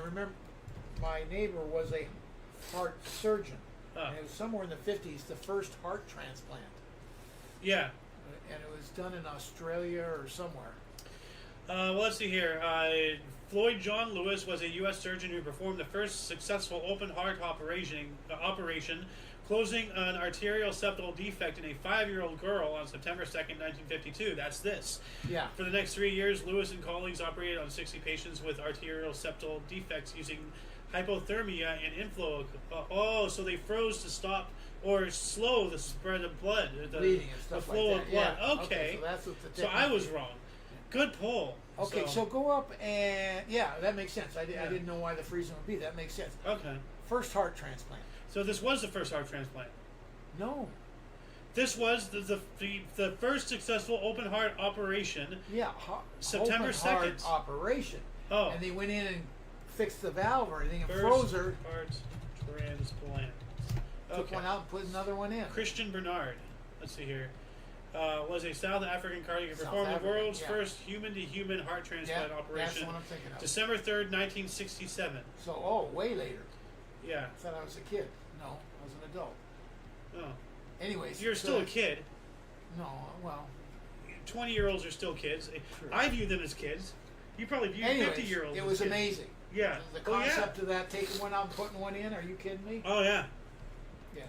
my neighbor was a heart surgeon. And it was somewhere in the 50s, the first heart transplant. Yeah. And it was done in Australia or somewhere. Well, let's see here. Floyd John Lewis was a U.S. surgeon who performed the first successful open heart operation, closing an arterial septal defect in a 5-year-old girl on September 2nd, 1952. That's this. Yeah. For the next 3 years, Lewis and colleagues operated on 60 patients with arterial septal defects using hypothermia and inflow. So they froze to stop or slow the spread of blood, Bleeding and stuff the flow like that. of blood. Yeah. Okay. So that's what the So I was wrong. Good pull. Okay, so go up and that makes sense. I didn't know why the freezing would be. That makes sense. Okay. First heart transplant. So this was the first heart transplant. No. This was the first successful open heart operation. Yeah. September open 2nd. Heart operation. Oh. And they went in and fixed the valve or anything and First froze her. heart transplant. Took one out and put another one in. Christian Bernard. Let's see here. Was a South African cardiac performed the African, world's first human-to-human heart transplant operation. That's what I'm thinking of. December 3rd, 1967. So, way later. Yeah. I thought I was a kid. No, I was an adult. Oh. Anyways, You're still a kid. No, well. 20-year-olds are still kids. True. I view them as kids. You probably view 50-year-olds it was as kids. amazing. Yeah. The concept of that, taking one out and putting one in, are you kidding me? Oh, yeah. Yeah.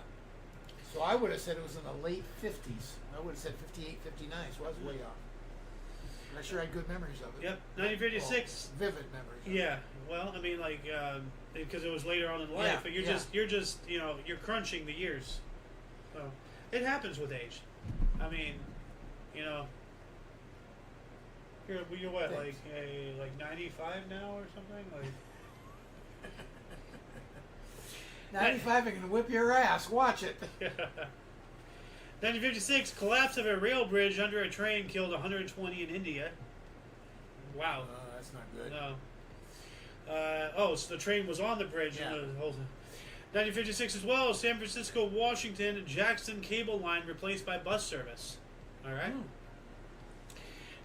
So I would have said it was in the late 50s. I would have said 58, 59, so I was way off. But I sure had good memories of it. Yep, 1956. Well, vivid memories. Yeah. Well, I mean, like, because it was later on in life, Yeah, but you're just, you're crunching the years. So it happens with age. I mean, you're what, Thanks. like 95 now or something? Like 95 and can whip your ass. Watch it. 1956, collapse of a rail bridge under a train killed 120 in India. Wow. That's not good. No. So the train was on the bridge. Yeah. And the whole 1956 as well, San Francisco, Washington, Jackson cable line replaced by bus service. All right.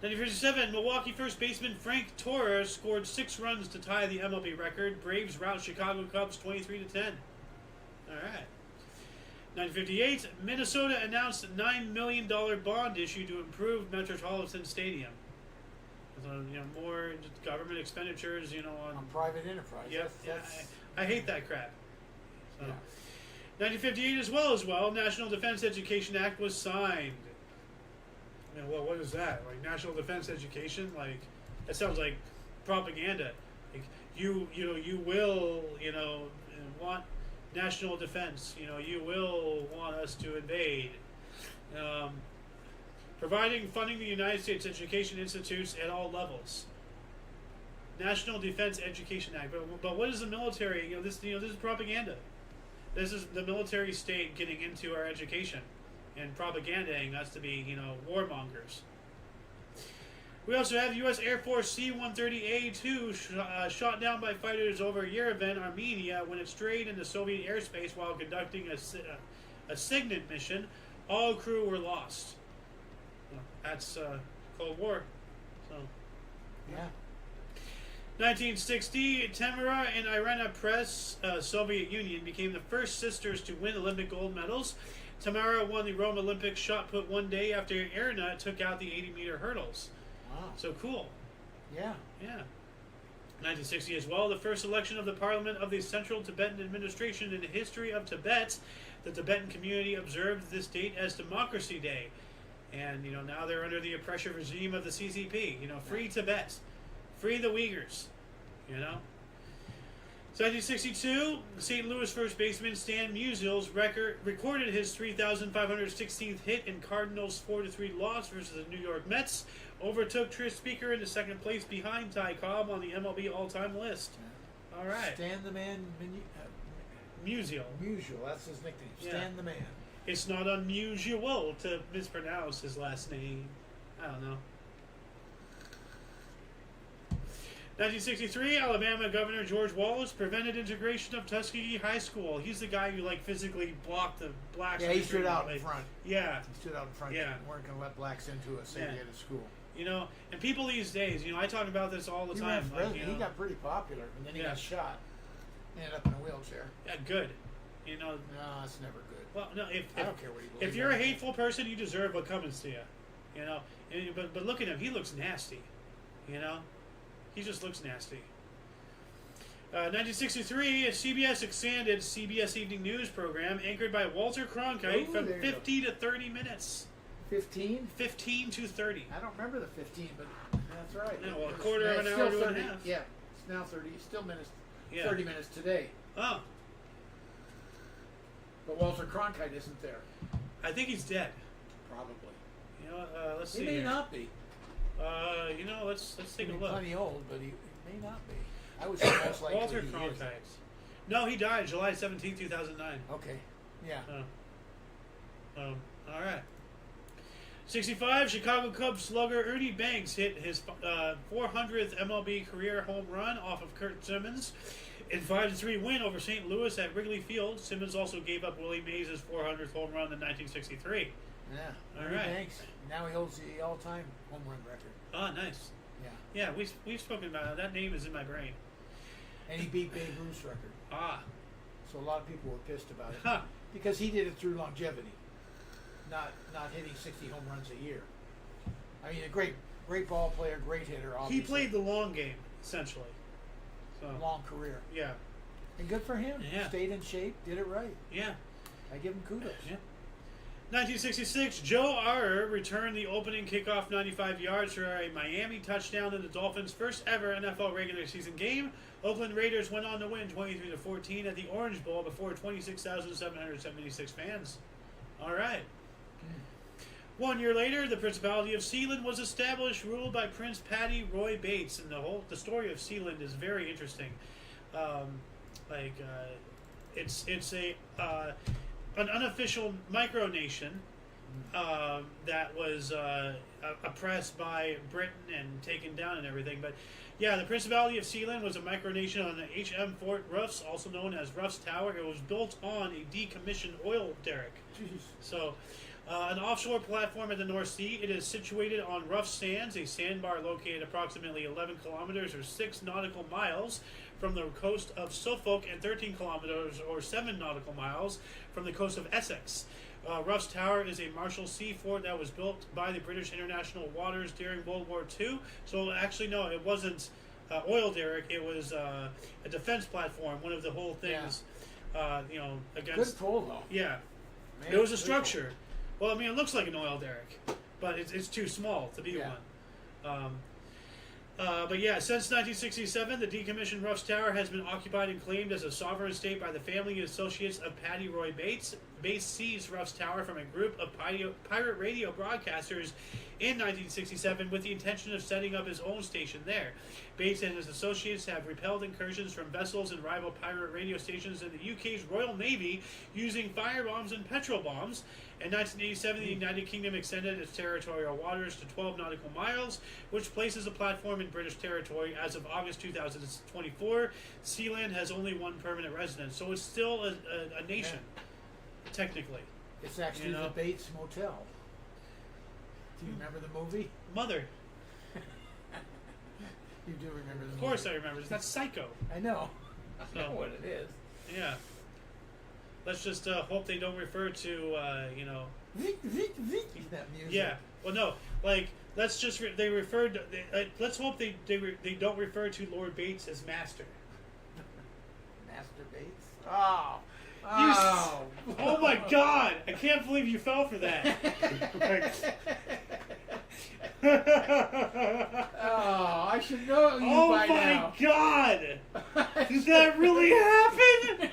1957, Milwaukee first baseman Frank Torres scored 6 runs to tie the MLB record. Braves rout Chicago Cubs 23-10. All right. 1958, Minnesota announced a $9 million bond issue to improve Metropolitan Stadium. So, more government expenditures, on private enterprise. Yep. That's I hate that crap. So. Yeah. 1958 as well, National Defense Education Act was signed. Well, what is that? Like National Defense Education? Like, that sounds like propaganda. Like, you will, want national defense. You will want us to invade. Providing funding the United States education institutes at all levels. National Defense Education Act. But what is the military? This is propaganda. This is the military state getting into our education and propagandaing us to be, warmongers. We also have U.S. Air Force C-130A2 shot down by fighters over Yerevan, Armenia, when it strayed into Soviet airspace while conducting a SIGINT mission. All crew were lost. That's Cold War. So. Yeah. 1960, Tamara and Irina Press, Soviet Union, became the first sisters to win Olympic gold medals. Tamara won the Rome Olympics shot put one day after Irina took out the 80-meter hurdles. Wow. So cool. Yeah. Yeah. 1960 as well, the first election of the Parliament of the Central Tibetan Administration in the history of Tibet. The Tibetan community observed this date as Democracy Day. And, now they're under the oppressive regime of the CCP. Free Tibet. Free the Uyghurs. 1962, St. Louis first baseman Stan Musials recorded his 3,516th hit in Cardinals' 4-3 loss versus the New York Mets. Overtook Tris Speaker into second place behind Ty Cobb on the MLB all-time list. All right. Stan the Man Musial. Musial, that's his nickname. Yeah. Stan the Man. It's not unusual to mispronounce his last name. I don't know. 1963, Alabama Governor George Wallace prevented integration of Tuskegee High School. He's the guy who physically blocked the blacks. Yeah, he stood out in front. Yeah. He stood out in front. Yeah. Weren't going to let blacks into a segregated school. And people these days, I talk about this all the time. He got pretty popular, and then he got shot. Ended up in a wheelchair. Yeah, good. No, it's never good. Well, no, I don't care what he believes. if you're a hateful person, you deserve what comes to you. But look at him. He looks nasty. He just looks nasty. 1963, CBS expanded CBS Evening News program anchored by Walter Cronkite from 50 to 30 minutes. 15? 15 to 30. I don't remember the 15, but that's right. No, a quarter of an hour to a half. Yeah, it's now 30. Still minutes. Yeah. 30 minutes today. Oh. But Walter Cronkite isn't there. I think he's dead. Probably. Let's see. He may here. not be. Let's take a look. Plenty old, but he may not be. I would say most likely Walter he Cronkite. is. No, he died July 17, 2009. Okay. Yeah. All right. 65, Chicago Cubs slugger Ernie Banks hit his 400th MLB career home run off of Kurt Simmons in 5-3 win over St. Louis at Wrigley Field. Simmons also gave up Willie Mays' 400th home run in 1963. Yeah. All Ernie right. Banks. Now he holds the all-time home run record. Oh, nice. Yeah. Yeah, we've spoken about it. That name is in my brain. And he beat Babe Ruth's record. Ah. So a lot of people were pissed about it Huh. because he did it through longevity, not hitting 60 home runs a year. I mean, a great ball player, great hitter. Obviously. He played the long game essentially. So long career. yeah. And good for him. Yeah. Stayed in shape, did it right. Yeah. I give him kudos. Yeah. 1966, Joe Arter returned the opening kickoff 95 yards for a Miami touchdown in the Dolphins' first ever NFL regular season game. Oakland Raiders went on to win 23-14 at the Orange Bowl before 26,776 fans. All right. 1 year later, the Principality of Sealand was established, ruled by Prince Paddy Roy Bates, and the story of Sealand is very interesting. It's an unofficial micronation that was oppressed by Britain and taken down and everything. But yeah, the Principality of Sealand was a micronation on the H.M. Fort Ruffs, also known as Ruffs Tower. It was built on a decommissioned oil derrick. Jeez. So, an offshore platform at the North Sea. It is situated on rough sands, a sandbar located approximately 11 kilometers or 6 nautical miles from the coast of Suffolk and 13 kilometers or 7 nautical miles from the coast of Essex. Ruffs Tower is a Marshalsea fort that was built by the British International Waters during World War II. So actually, no, it wasn't oil derrick. It was a defense platform. One of the whole things, against. Good pull though. Yeah, Man, it was a good structure. Well, I mean, it looks like an oil derrick, but it's too small to be one. But yeah, since 1967, the decommissioned Ruffs Tower has been occupied and claimed as a sovereign state by the family and associates of Paddy Roy Bates. Bates seized Ruffs Tower from a group of pirate radio broadcasters in 1967 with the intention of setting up his own station there. Bates and his associates have repelled incursions from vessels and rival pirate radio stations in the UK's Royal Navy using firebombs and petrol bombs. In 1987, the United Kingdom extended its territorial waters to 12 nautical miles, which places a platform in British territory. As of August 2024, Sealand has only one permanent resident, so it's still a nation, technically. It's actually the Bates Motel. Do you remember the movie? Mother. You do remember the movie. Of course I remember. That's Psycho. I know. So, I know what it is. Yeah. Let's just hope they don't refer to, That music. Yeah. Well, no. Like, let's just they referred. Let's hope they don't refer to Lord Bates as Master. Master Bates. Oh. Oh my God! I can't believe you fell for that. Oh, I should know you by now. Oh my God! Did that really happen?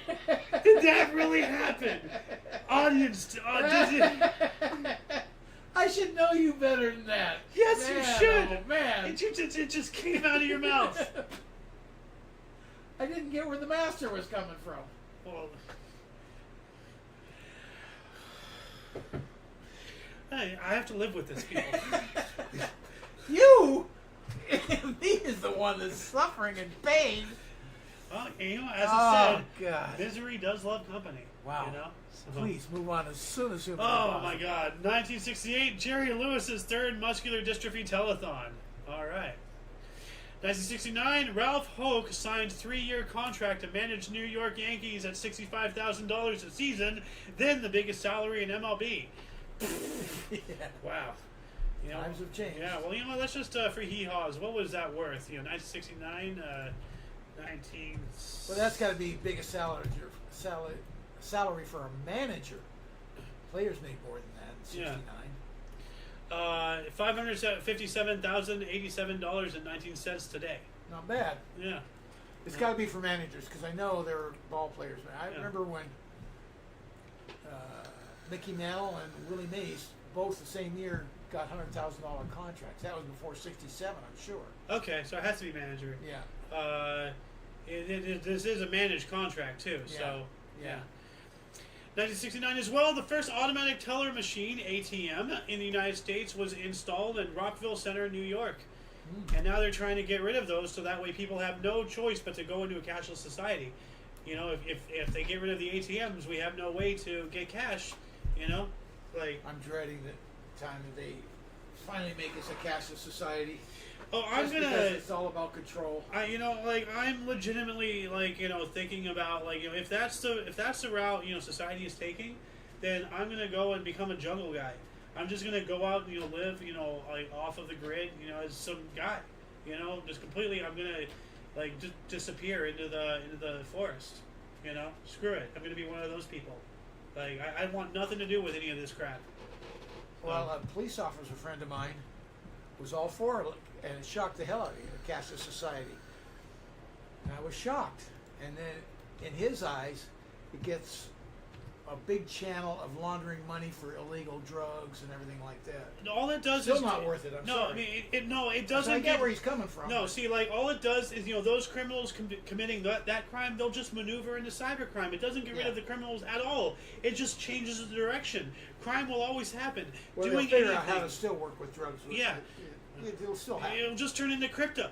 Did that really happen? Audience, did you? I should know you better than that. Yes, man, you should. Oh, man. It just came out of your mouth. I didn't get where the master was coming from. Well, I have to live with this, people. You? Me is the one that's suffering and pain. Well, as I said, God. misery does love company. Wow. So. Please move on as soon as you. Oh my God! 1968, Jerry Lewis's third muscular dystrophy telethon. All right. 1969, Ralph Hoke signed 3-year contract to manage New York Yankees at $65,000 a season, then the biggest salary in MLB. Yeah. Wow. Times have changed. Yeah, well, let's just, for hee-haws, what was that worth? 1969, 19... Well, that's got to be biggest salary for a manager. Players make more than that in 69. $557,087.19 today. Not bad. Yeah. It's got to be for managers because I know there are ball players. I remember when Mickey Mantle and Willie Mays, both the same year, got $100,000 contracts. That was before '67, I'm sure. Okay, so it has to be manager. Yeah. This is a managed contract too. Yeah. So Yeah. 1969 as well, the first automatic teller machine, ATM, in the United States was installed in Rockville Center, New York. And now they're trying to get rid of those so that way people have no choice but to go into a cashless society. If they get rid of the ATMs, we have no way to get cash, Like, I'm dreading the time that they finally make us a cashless society. Oh, I'm Just gonna. because it's all about control. I'm legitimately thinking about if that's the route society is taking, then I'm gonna go and become a jungle guy. I'm just gonna go out and live off of the grid as some guy, just completely. I'm gonna just disappear into the forest. Screw it. I'm gonna be one of those people. I want nothing to do with any of this crap. Well, a police officer friend of mine was all for it, and it shocked the hell out of me, the cashless society. And I was shocked. And then, in his eyes, it gets a big channel of laundering money for illegal drugs and everything like that. All it does Still is not worth it. I'm no, sorry. I mean, it doesn't. I get where he's coming from. No, see, all it does is those criminals committing that crime, they'll just maneuver into cybercrime. It doesn't get rid of the criminals at all. It just changes the direction. Crime will always happen. Well, Doing they'll figure anything, out how to still work with drugs. It'll still happen. It'll just turn into crypto.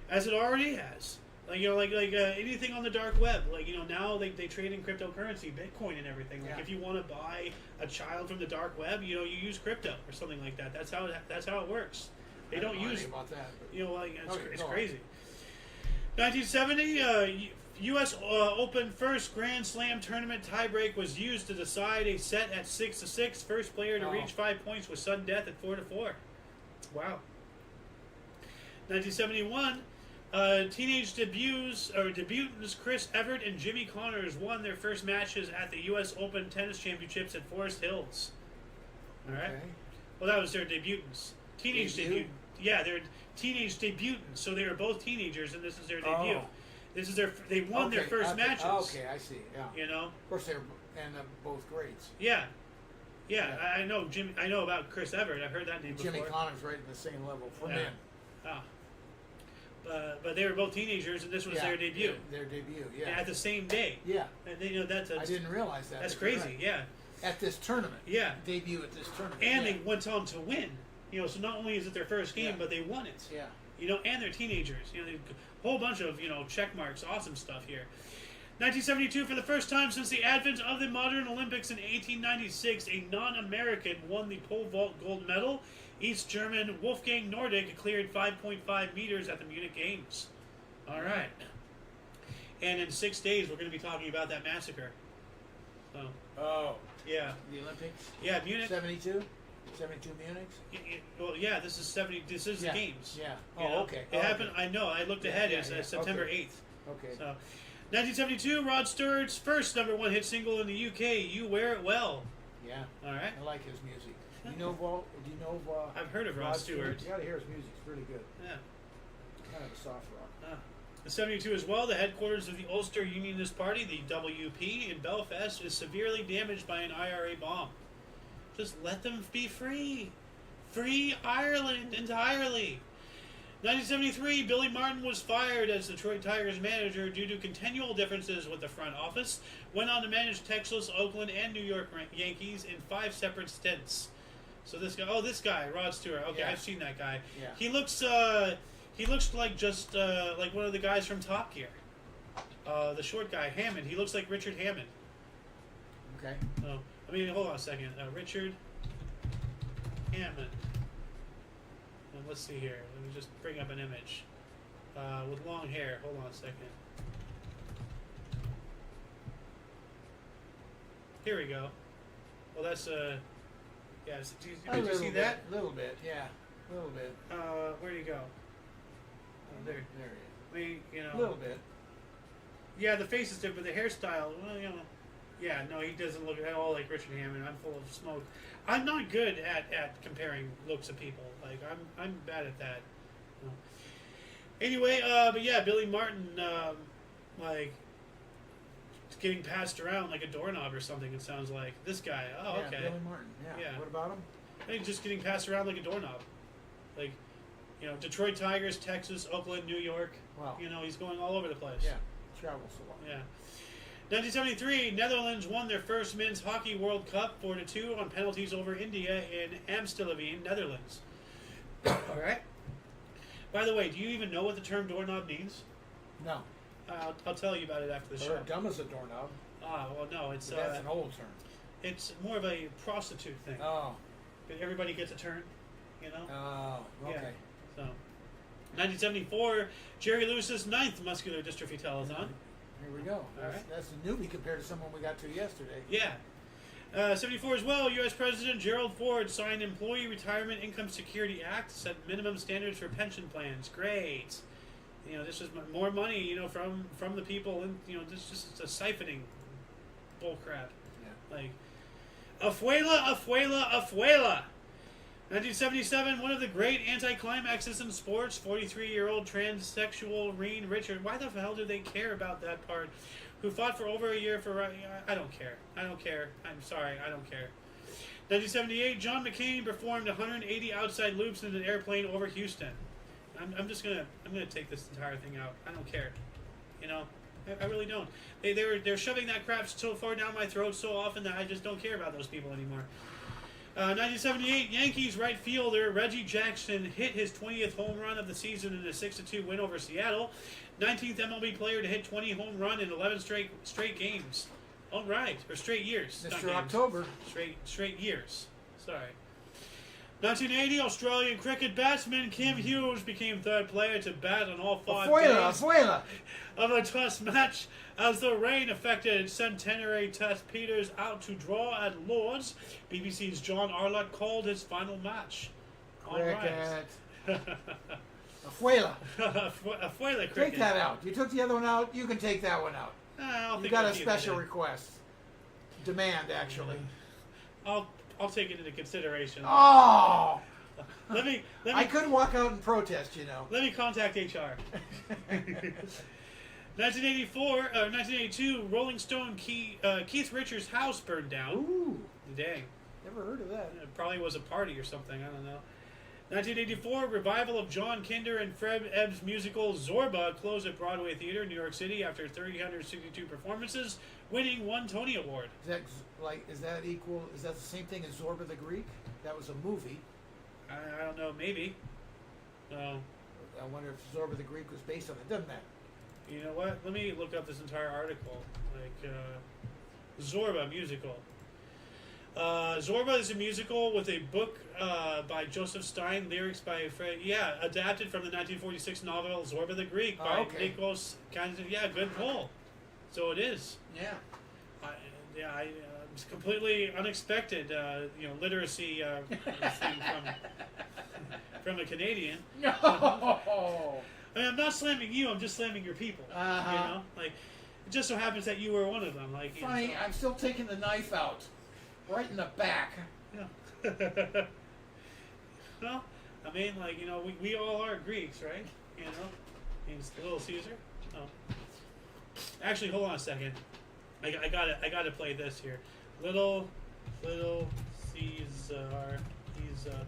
As it already has. Anything on the dark web, now they trade in cryptocurrency, Bitcoin and everything. If you want to buy a child from the dark web, you use crypto or something like that. That's how it works. They don't use about that. It's crazy. 1970, U.S. Open first Grand Slam tournament tiebreak was used to decide a set at 6-6. First player to reach 5 points was sudden death at 4-4. Wow. 1971. Teenage debutants Chris Evert and Jimmy Connors won their first matches at the U.S. Open Tennis Championships at Forest Hills. All right. Okay. Well, that was their debutants. They're teenage debutants. So they were both teenagers, and this is their debut. This is they won their first matches. Okay, I see. Yeah. Of course, they're both greats. Yeah. I know Jimmy. I know about Chris Evert. I've heard that name before. Jimmy Connors right at the same level for men. Oh. But they were both teenagers, and this was their debut. Their debut, yeah. At the same day. Yeah. And that's I didn't realize that. That's crazy, right. yeah. At this tournament. Yeah. Debut at this tournament. And they went on to win. So not only is it their first game, Yeah. but they won it. Yeah. And they're teenagers. A whole bunch of, check marks. Awesome stuff here. 1972, for the first time since the advent of the modern Olympics in 1896, a non-American won the pole vault gold medal. East German Wolfgang Nordic cleared 5.5 meters at the Munich Games. All right. And in 6 days, we're going to be talking about that massacre. So. Oh. Yeah. The Olympics? Yeah, Munich. 72? 72 Munich? Well, yeah, this is 70. This is the Games. Yeah. Okay. It happened. I know. I looked ahead. It's September 8th. Okay. So, 1972, Rod Stewart's first #1 hit single in the UK, "You Wear It Well." Yeah. All right. I like his music. Do you know? I've heard of Rod Stewart. You got to hear his music. It's really good. Yeah. Kind of a soft rock. In 72 as well, the headquarters of the Ulster Unionist Party, the WP, in Belfast, is severely damaged by an IRA bomb. Just let them be free. Free Ireland entirely. 1973, Billy Martin was fired as Detroit Tigers manager due to continual differences with the front office. Went on to manage Texas, Oakland, and New York Yankees in 5 separate stints. So this guy, Rod Stewart. Okay, I've seen that guy. Yeah. He looks like just like one of the guys from Top Gear. The short guy, Hammond. He looks like Richard Hammond. Okay. Oh, hold on a second. Richard Hammond. Well, let's see here. Let me just bring up an image. With long hair. Hold on a second. Here we go. Well, that's yeah. Did you see that? A little bit, yeah. A little bit. Where'd he go? There. There he is. A little bit. Yeah, the face is different, but the hairstyle, well, yeah, no, he doesn't look at all like Richard Hammond. I'm full of smoke. I'm not good at comparing looks of people. I'm bad at that. Anyway, but yeah, Billy Martin, getting passed around like a doorknob or something. It sounds like this guy. Oh, yeah, okay. Billy Martin. Yeah. What about him? He's just getting passed around like a doorknob. Detroit Tigers, Texas, Oakland, New York. Wow. He's going all over the place. Yeah, travels a lot. Yeah. 1973, Netherlands won their first men's hockey World Cup 4-2 on penalties over India in Amstelveen, Netherlands. All right. By the way, do you even know what the term doorknob means? No. I'll tell you about it after the show. Dumb as a doorknob. Well, no, it's that's an old term. It's more of a prostitute thing. Oh. everybody gets a turn, you know? Oh, okay. Yeah. So, 1974, Jerry Lewis's 9th muscular dystrophy telethon. Here we go. That's a newbie compared to someone we got to yesterday. Yeah. 74 as well, U.S. President Gerald Ford signed Employee Retirement Income Security Act, set minimum standards for pension plans. Great. You know, this is more money, you know, from the people, and you know, this is just a siphoning bull crap. Yeah. Like, afuela, afuela, afuela. 1977, one of the great anticlimaxes in sports, 43-year-old transsexual Reen Richard. Why the hell do they care about that part? Who fought for over a year for... I don't care. I don't care. I'm sorry. I don't care. 1978, John McCain performed 180 outside loops in an airplane over Houston. I'm just gonna take this entire thing out. I don't care. You know, I really don't. They're shoving that crap so far down my throat so often that I just don't care about those people anymore. 1978, Yankees right fielder Reggie Jackson hit his 20th home run of the season in a 6-2 win over Seattle. 19th MLB player to hit 20 home run in 11 straight games. All right, or straight years. Mr. October. Straight years. Sorry. 1980, Australian cricket batsman Kim Hughes became third player to bat on all 5 days of a test match as the rain affected centenary Test Peters out to draw at Lord's. BBC's John Arlott called his final match. Cricket. All right. Afuela. Afuela cricket. Take that out. You took the other one out. You can take that one out. You got a special request. Demand, actually. I'll take it into consideration. Oh! Let me. I could walk out and protest, you know. Let me contact HR. 1982, Rolling Stone Keith Richards' house burned down. Ooh. Dang. Never heard of that. It probably was a party or something. I don't know. 1984, revival of John Kinder and Fred Ebb's musical Zorba closed at Broadway Theater, New York City, after 362 performances, winning 1 Tony Award. Is that equal? Is that the same thing as Zorba the Greek? That was a movie. I don't know. Maybe. I wonder if Zorba the Greek was based on it. Doesn't matter. You know what? Let me look up this entire article. Zorba musical. Zorba is a musical with a book by Joseph Stein, lyrics by Fred. Yeah, adapted from the 1946 novel Zorba the Greek by Nikos Kazan. Yeah, good pull. So it is. Yeah. It's completely unexpected. Literacy thing from a Canadian. No. I mean, I'm not slamming you. I'm just slamming your people. Uh-huh. You know, like it just so happens that you were one of them. Like, funny, I'm still taking the knife out, right in the back. Yeah. Well, I mean, like, you know, we all are Greeks, right? You know, means Little Caesar. Oh. Actually, hold on a second. I gotta play this here. Little Caesar. Pizza.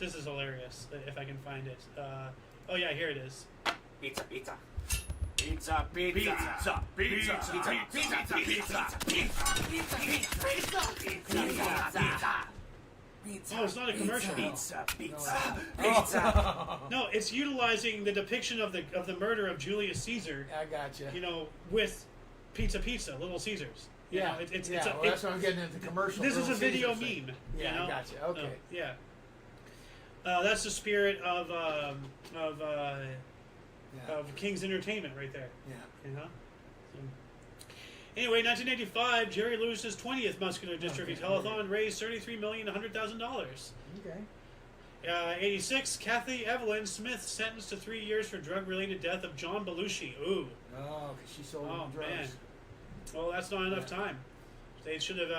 This is hilarious. If I can find it. Oh yeah, here it is. Pizza. Pizza, pizza, pizza, pizza, pizza, pizza, pizza, pizza. Oh, it's not a commercial. Pizza. No, it's utilizing the depiction of the murder of Julius Caesar. I gotcha. You know, with Pizza, Little Caesars. You know, it's that's what I'm getting into commercial. This is a video Caesar meme. Yeah, you know? I gotcha. Okay. Yeah. That's the spirit of King's Entertainment right there. Yeah. You know. Anyway, 1985, Jerry Lewis's 20th muscular dystrophy telethon raised $33,100,000. Okay. 86, Kathy Evelyn Smith sentenced to 3 years for drug-related death of John Belushi. Ooh. Oh, because she sold drugs. Man. Well, that's not enough time. They should have,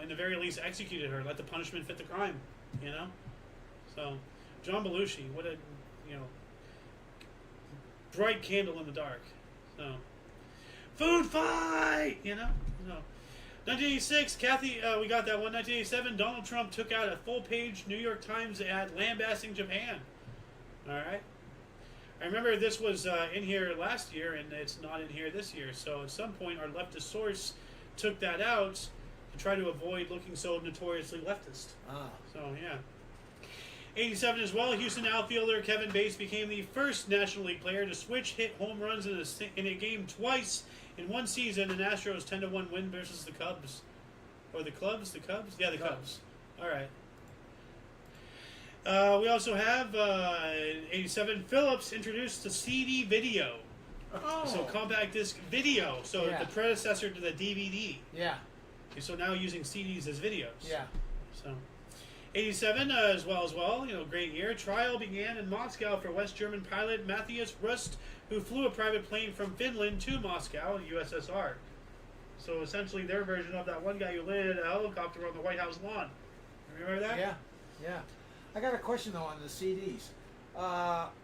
in the very least, executed her. Let the punishment fit the crime. You know. So, John Belushi, what a, bright candle in the dark. So. Food fight! You know? No. 1986, Kathy, we got that one. 1987, Donald Trump took out a full-page New York Times ad lambasting Japan. All right? I remember this was in here last year, and it's not in here this year. So at some point, our leftist source took that out to try to avoid looking so notoriously leftist. So, yeah. 87 as well, Houston outfielder Kevin Bates became the first National League player to switch hit home runs in a game twice in one season, an Astros 10-1 win versus the Cubs. Or the Cubs? The Cubs? Yeah, the Cubs. All right. We also have 87. Philips introduced the CD video. Oh. So compact disc video. So Yeah. the predecessor to the DVD. Yeah. So now using CDs as videos. Yeah. So 87 as well. Great year. Trial began in Moscow for West German pilot Matthias Rust, who flew a private plane from Finland to Moscow, USSR. So essentially their version of that one guy who landed a helicopter on the White House lawn. Remember that? Yeah. Yeah. I got a question though on the CDs.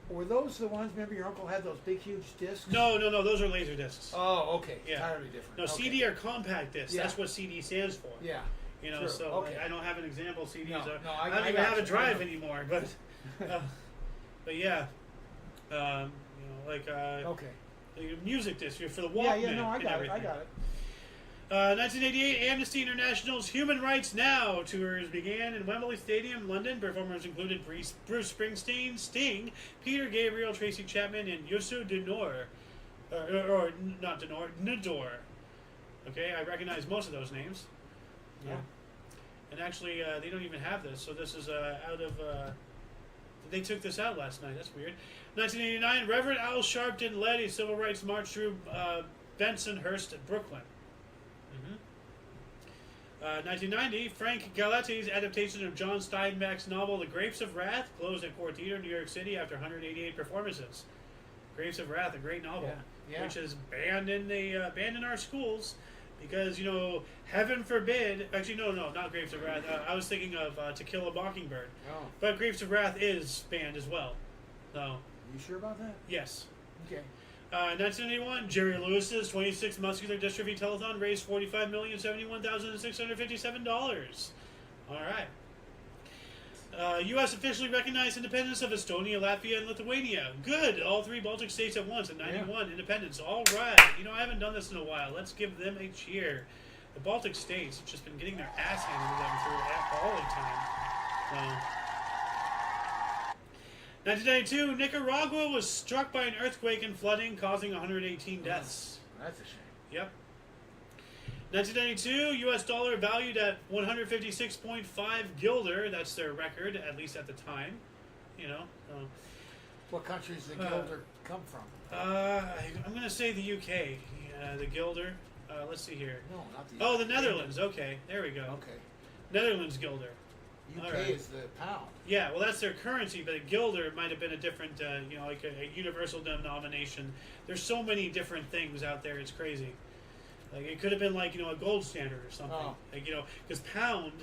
Were those the ones? Remember, your uncle had those big, huge discs. No. Those are laser discs. Oh, okay. Yeah. Entirely different. No, okay. CD are compact discs. Yeah. That's what CD stands for. Yeah. You know, True. so Okay. I don't have an example. CDs No, are. no, I I don't even got have a you. drive anymore. But yeah, Okay. like music discs for the Walkman. Yeah. No, I and got it. everything. I got it. 1988, Amnesty International's Human Rights Now tours began in Wembley Stadium, London. Performers included Bruce Springsteen, Sting, Peter Gabriel, Tracy Chapman, and Youssou N'Dour. Or not Denor, N'Dour. Okay, I recognize most of those names. Yeah. And actually, they don't even have this, so this is out of... they took this out last night. That's weird. 1989, Reverend Al Sharpton led a civil rights march through Bensonhurst, Brooklyn. 1990, Frank Galetti's adaptation of John Steinbeck's novel The Grapes of Wrath closed at Court Theater, New York City after 188 performances. Grapes of Wrath, a great novel, Yeah. which is banned in our schools because, heaven forbid... Actually, no, not Grapes of Wrath. I was thinking of To Kill a Mockingbird. Oh. But Grapes of Wrath is banned as well. So, You sure about that? yes. Okay. 1981, Jerry Lewis's 26th Muscular Dystrophy Telethon raised $45,071,657. All right. U.S. officially recognized independence of Estonia, Latvia, and Lithuania. Good. All three Baltic states at once in 91. Independence. All right. I haven't done this in a while. Let's give them a cheer. The Baltic states have just been getting their ass handed to them through all the time. 1992, Nicaragua was struck by an earthquake and flooding, causing 118 deaths. That's a shame. Yep. 1992, U.S. dollar valued at 156.5 guilder. That's their record, at least at the time. What countries did Gilder come from? I'm going to say the UK, the guilder. Let's see here. No, not the Oh, the Netherlands. Okay, there we go. Okay. Netherlands guilder. UK All right. is the pound. Yeah, well, that's their currency, but a guilder might have been a different, like a universal denomination. There's so many different things out there, it's crazy. Like, it could have been like, a gold standard or something. Oh. Like, because pound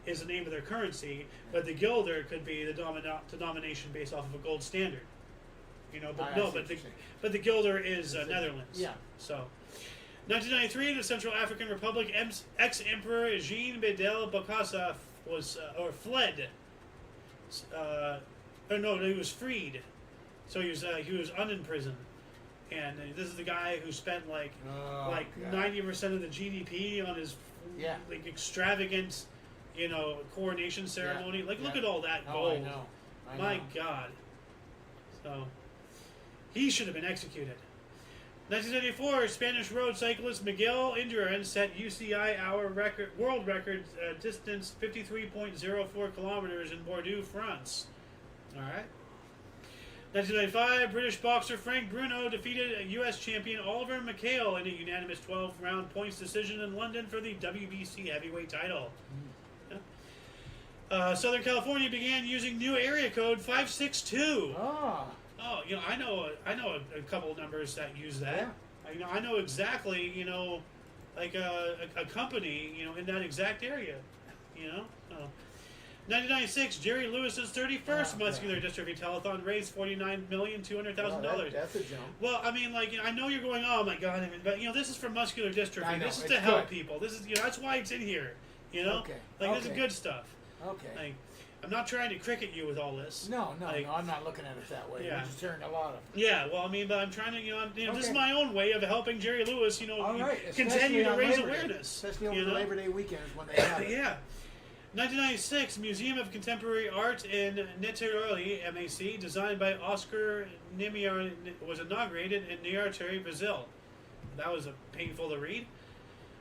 is the name of their currency, but the guilder could be the denomination based off of a gold standard. But the guilder is Netherlands. Yeah. So, 1993, the Central African Republic ex-emperor Jean Bedel Bokassa fled. He was freed. So he was unimprisoned. And this is the guy who spent 90% of the GDP on his extravagant, coronation ceremony. Yeah. Look at all that gold. Oh, I know. My God. So he should have been executed. 1994, Spanish road cyclist Miguel Indurain set UCI world record distance 53.04 kilometers in Bordeaux, France. All right. 1995, British boxer Frank Bruno defeated U.S. champion Oliver McHale in a unanimous 12-round points decision in London for the WBC heavyweight title. Southern California began using new area code 562. Ah. Oh, I know a couple of numbers that use that. Yeah. I know exactly, like a company, in that exact area. 1996, Jerry Lewis's 31st muscular dystrophy telethon raised $49,200,000. That's a jump. Well, I know you're going, oh my God, but this is for muscular dystrophy. I know, This is it's to help good. people. This is, that's why it's in here. Okay. This is good stuff. Okay. I'm not trying to cricket you with all this. No, I'm not looking at it that way. Yeah. We're just hearing a lot of. Yeah, well, but I'm trying to, this is Okay. my own way of helping Jerry Lewis, All right. continue to on raise Labor Day. awareness. Especially over the Labor Day weekends when they have it. Yeah. 1996, Museum of Contemporary Art in Niterói, MAC, designed by Oscar Niemeyer, was inaugurated in Niterói, Brazil. That was painful to read.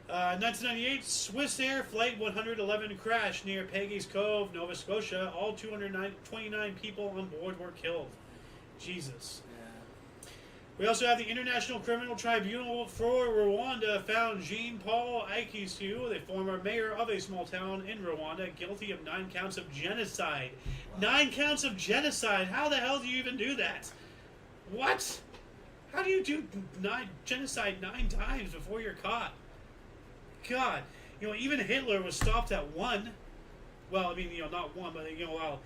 1998, Swiss Air Flight 111 crash near Peggy's Cove, Nova Scotia. All 229 people on board were killed. Jesus. Yeah. We also have the International Criminal Tribunal for Rwanda found Jean-Paul Ikisu, the former mayor of a small town in Rwanda, guilty of 9 counts of genocide. Wow. 9 counts of genocide? How the hell do you even do that? What? How do you do genocide 9 times before you're caught? God. Even Hitler was stopped at 1. Well, I mean, not 1, but, well,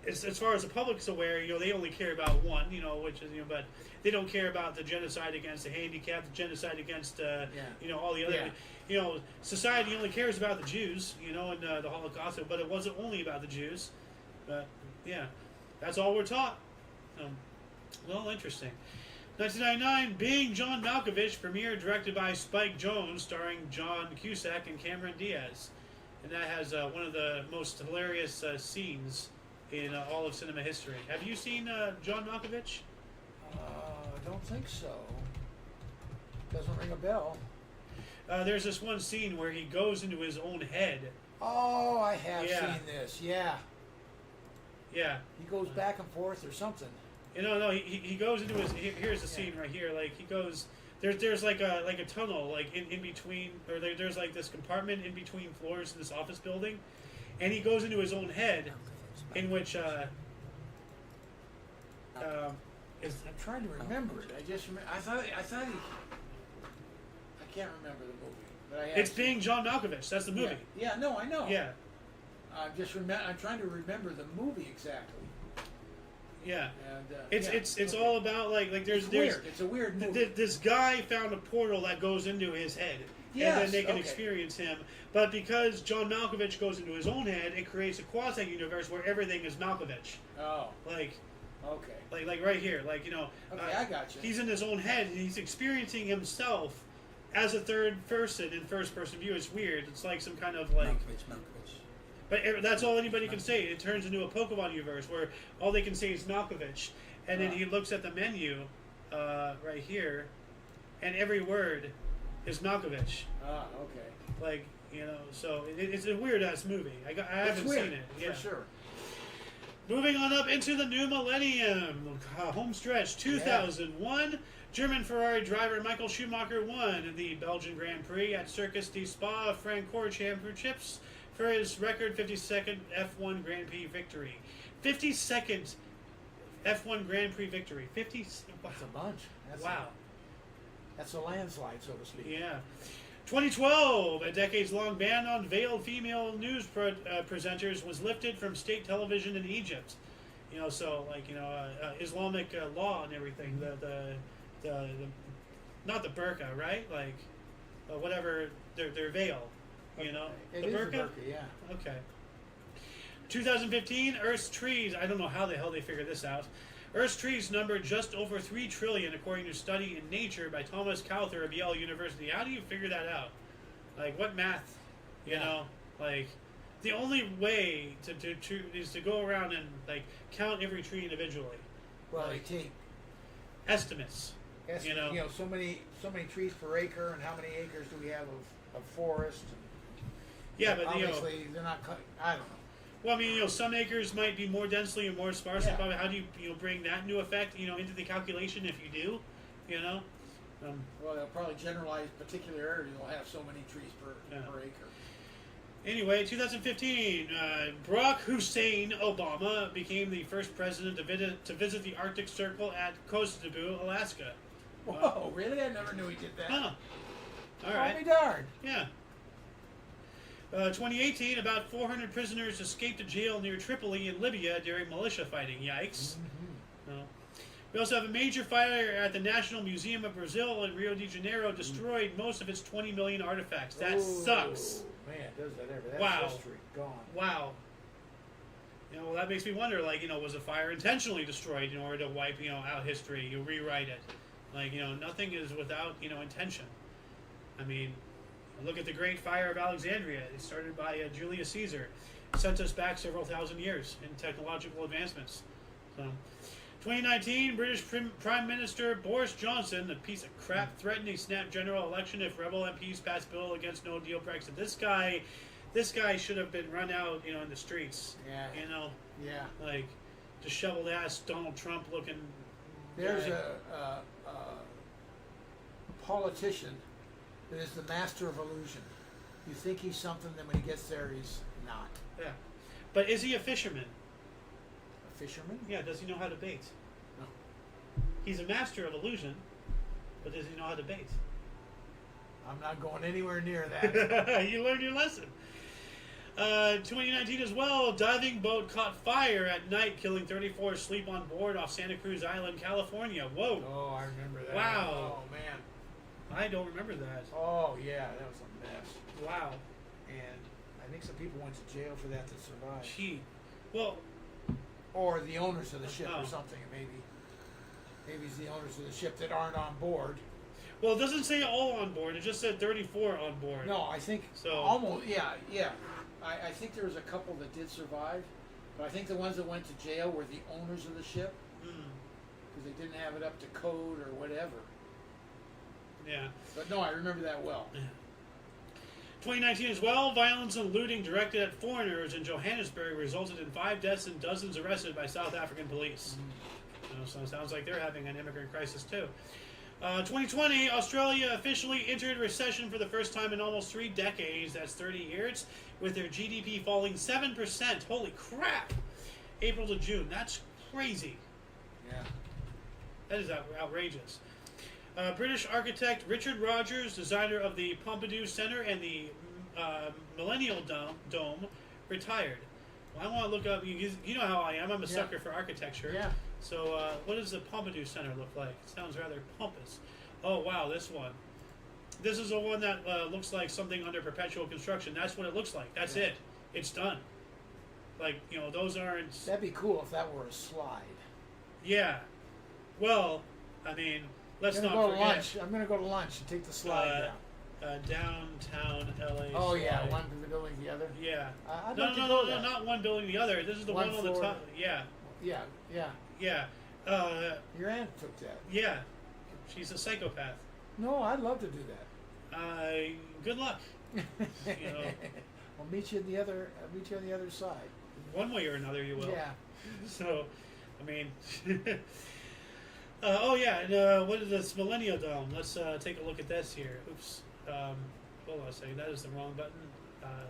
as far as the public's aware, they only care about 1, which is, but they don't care about the genocide against the handicapped, the genocide against, all the other, society only cares about the Jews, and the Holocaust, but it wasn't only about the Jews. But, yeah, that's all we're taught. Well, interesting. 1999, Being John Malkovich premiere directed by Spike Jonze, starring John Cusack and Cameron Diaz. And that has one of the most hilarious scenes in all of cinema history. Have you seen John Malkovich? I don't think so. Doesn't ring a bell. There's this one scene where he goes into his own head. Oh, I have seen this. Yeah. Yeah. He goes back and forth or something. No, he goes into his. Here's the scene right here. Like he goes. There's like a tunnel like in between, or there's like this compartment in between floors in this office building, and he goes into his own head, in which I'm trying to remember it. I thought he. I can't remember the movie, but I have. It's Being John Malkovich. That's the movie. Yeah. No, I know. Yeah. I'm trying to remember the movie exactly. Yeah. And, it's all about like there's weird. It's a weird movie. This guy found a portal that goes into his head. Yes, and then they can experience him. But because John Malkovich goes into his own head, it creates a quasi-universe where everything is Malkovich. Oh. Like. Okay. Like right here, Okay, I got you. He's in his own head, and he's experiencing himself as a third person in first-person view. It's weird. It's like some kind of like. Malkovich. But that's all anybody can say. It turns into a Pokemon universe where all they can say is Malkovich. And then he looks at the menu right here, and every word is Malkovich. Okay. So it's a weird-ass movie. I haven't seen it. Yeah. For sure. Moving on up into the new millennium. Home stretch 2001. German Ferrari driver Michael Schumacher won the Belgian Grand Prix at Circus de Spa Francorchamps Championships for his record 52nd F1 Grand Prix victory. 52nd F1 Grand Prix victory. 50. Wow. That's a bunch. That's a landslide, so to speak. Yeah. 2012, a decades-long ban on veiled female news presenters was lifted from state television in Egypt. Islamic law and everything. The not the burqa, right? Whatever their veil. It the is burqa? The burqa, yeah. Okay. 2015, Earth's trees. I don't know how the hell they figured this out. Earth's trees number just over 3 trillion, according to a study in Nature by Thomas Cowther of Yale University. How do you figure that out? What math? The only way to is to go around and count every tree individually. Well, they take estimates. So many trees per acre, and how many acres do we have of forest? Yeah, but obviously they're not. I don't know. Well, I mean, some acres might be more densely or more sparsely. Yeah. How do you bring that into effect, into the calculation if you do, Well, they'll probably generalize particular areas. They'll have so many trees per acre. Anyway, 2015, Barack Hussein Obama became the first president to visit the Arctic Circle at Kotzebue, Alaska. Whoa, really? I never knew he did that. Huh. All right. Oh, me darn. Yeah. 2018, about 400 prisoners escaped a jail near Tripoli in Libya during militia fighting. Yikes. Mm-hmm. We also have a major fire at the National Museum of Brazil in Rio de Janeiro, destroyed most of its 20 million artifacts. That sucks. Man, does that ever. That's wow. history. Gone. Wow. That makes me wonder, was a fire intentionally destroyed in order to wipe, out history? You rewrite it. Nothing is without, intention. I mean, look at the Great Fire of Alexandria. It started by Julius Caesar. It sent us back several thousand years in technological advancements. So, 2019, British Prime Minister Boris Johnson, the piece of crap, threatened a snap general election if rebel MPs pass bill against no deal Brexit. This guy should have been run out, in the streets. Yeah. Yeah. Like disheveled ass Donald Trump looking. There's guy. a politician that is the master of illusion. You think he's something, then when he gets there, he's not. Yeah, but is he a fisherman? A fisherman? Yeah. Does he know how to bait? No. He's a master of illusion, but does he know how to bait? I'm not going anywhere near that. You learned your lesson. 2019 as well, diving boat caught fire at night, killing 34 asleep on board off Santa Cruz Island, California. Whoa. Oh, I remember that. Wow. Oh, man. I don't remember that. Oh, yeah, that was a mess. Wow. And I think some people went to jail for that to survive. Gee. Well. Or the owners of the ship Oh. or something, maybe. Maybe it's the owners of the ship that aren't on board. Well, it doesn't say all on board. It just said 34 on board. No, I think So- almost, yeah. I think there was a couple that did survive, but I think the ones that went to jail were the owners of the ship because they didn't have it up to code or whatever. Yeah. But no, I remember that well. 2019 as well, violence and looting directed at foreigners in Johannesburg resulted in 5 deaths and dozens arrested by South African police. So it sounds like they're having an immigrant crisis too. 2020, Australia officially entered recession for the first time in almost 3 decades. That's 30 years, with their GDP falling 7%. Holy crap! April to June. That's crazy. Yeah. That is outrageous. British architect Richard Rogers, designer of the Pompidou Center and the Millennial Dome, retired. Well, I want to look up. You know how I am. I'm a sucker for architecture. Yeah. So, what does the Pompidou Center look like? It sounds rather pompous. Oh, wow, this one. This is the one that looks like something under perpetual construction. That's what it looks like. That's it. It's done. Like, those aren't... That'd be cool if that were a slide. Yeah. Well, I mean, let's not go forget... to lunch. I'm going to go to lunch and take the slide down. Downtown LA. Oh, slide. yeah, one building the other. Yeah. I'd No, like to no, go no, there. not one building the other. This is the one on the floor. top. Yeah. Yeah. Yeah. Your aunt took that. Yeah. She's a psychopath. No, I'd love to do that. Good luck. I'll meet you on the other side. One way or another, you will. Yeah. So, I mean, and what is this Millennial Dome? Let's take a look at this here. Oops. Hold on a second. That is the wrong button.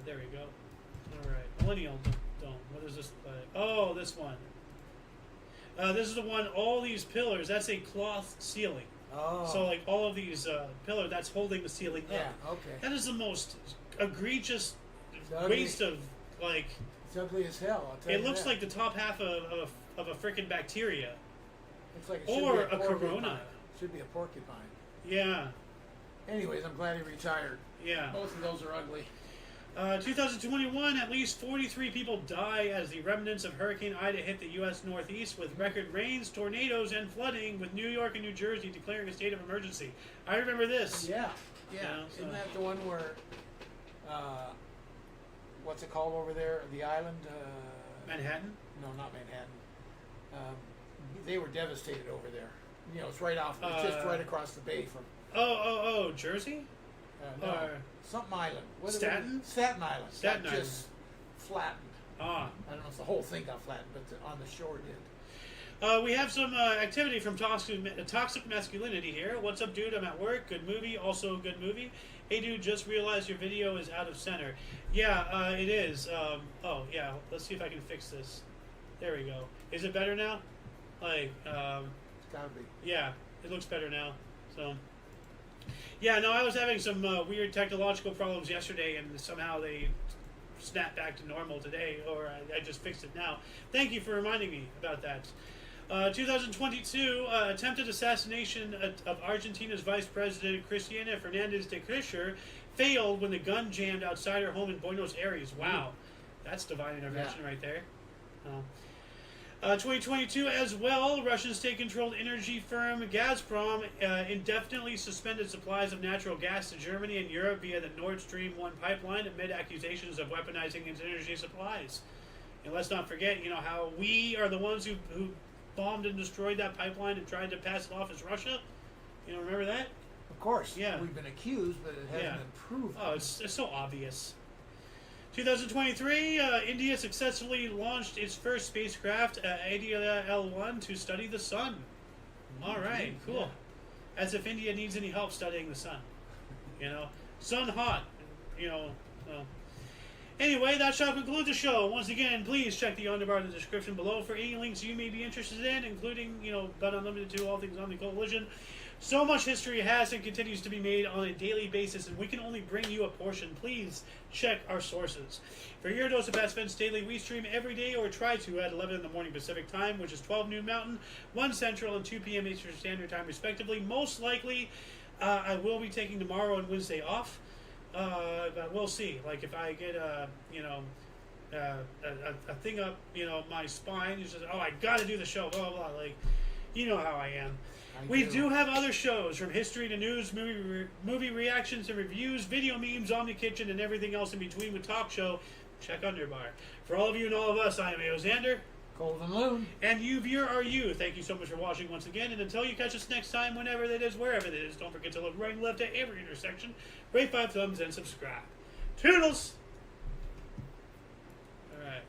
There we go. All right. Millennial Dome. What is this? Oh, this one. This is the one. All these pillars. That's a cloth ceiling. Oh. So, like all of these pillars, that's holding the ceiling up. Yeah. Okay. That is the most egregious ugly. waste of like. It's ugly as hell. I'll tell you It looks that. like the top half of a frickin' bacteria. Looks like it should Or be a porcupine. corona. Should be a porcupine. Yeah. Anyways, I'm glad he retired. Yeah. Both of those are ugly. 2021, at least 43 people die as the remnants of Hurricane Ida hit the U.S. Northeast with record rains, tornadoes, and flooding, with New York and New Jersey declaring a state of emergency. I remember this. Yeah. Yeah, so- Isn't that the one where, what's it called over there? The island? Manhattan? No, not Manhattan. They were devastated over there. It's right off, it's just right across the bay from. Oh, Jersey? No, Or- something island. What is it? Staten? Staten Island. Staten That Island. just flattened. Ah. I don't know if the whole thing got flattened, but on the shore did. We have some activity from Toxic Masculinity here. What's up, dude? I'm at work. Good movie. Also a good movie. Hey, dude, just realized your video is out of center. Yeah, it is. Yeah. Let's see if I can fix this. There we go. Is it better now? Like, It's gotta be. yeah, it looks better now. So, yeah, no, I was having some weird technological problems yesterday, and somehow they snapped back to normal today, or I just fixed it now. Thank you for reminding me about that. 2022, attempted assassination of Argentina's Vice President Cristina Fernandez de Kirchner failed when the gun jammed outside her home in Buenos Aires. Wow, that's divine intervention right there. 2022 as well, Russian state-controlled energy firm Gazprom indefinitely suspended supplies of natural gas to Germany and Europe via the Nord Stream 1 pipeline amid accusations of weaponizing its energy supplies. And let's not forget, how we are the ones who bombed and destroyed that pipeline and tried to pass it off as Russia. You know, remember that? Of course. Yeah. We've been accused, but it hasn't been proven. Oh, it's so obvious. 2023, India successfully launched its first spacecraft, ADL-1, to study the sun. All right, cool. Yeah. As if India needs any help studying the sun. You know, sun hot. You know. Anyway, that shall conclude the show. Once again, please check the underbar in the description below for any links you may be interested in, including, you know, but unlimited to all things Omni Coalition. So much history has and continues to be made on a daily basis, and we can only bring you a portion. Please check our sources. For your dose of Past Fence Daily, we stream every day, or try to, at 11 in the morning Pacific Time, which is 12 noon Mountain, 1 Central, and 2 p.m. Eastern Standard Time, respectively. Most likely, I will be taking tomorrow and Wednesday off, but we'll see. Like, if I get a thing up, you know, my spine, it's just, oh, I gotta do the show, blah, blah, blah. Like, you know how I am. We do have other shows, from history to news, movie reactions and reviews, video memes, Omni Kitchen, and everything else in between with talk show. Check Underbar. For all of you and all of us, I am Xander. Golden Loon. And you, viewer, are you. Thank you so much for watching once again. And until you catch us next time, whenever that is, wherever that is, don't forget to look right and left at every intersection, rate 5 thumbs, and subscribe. Toodles! All right.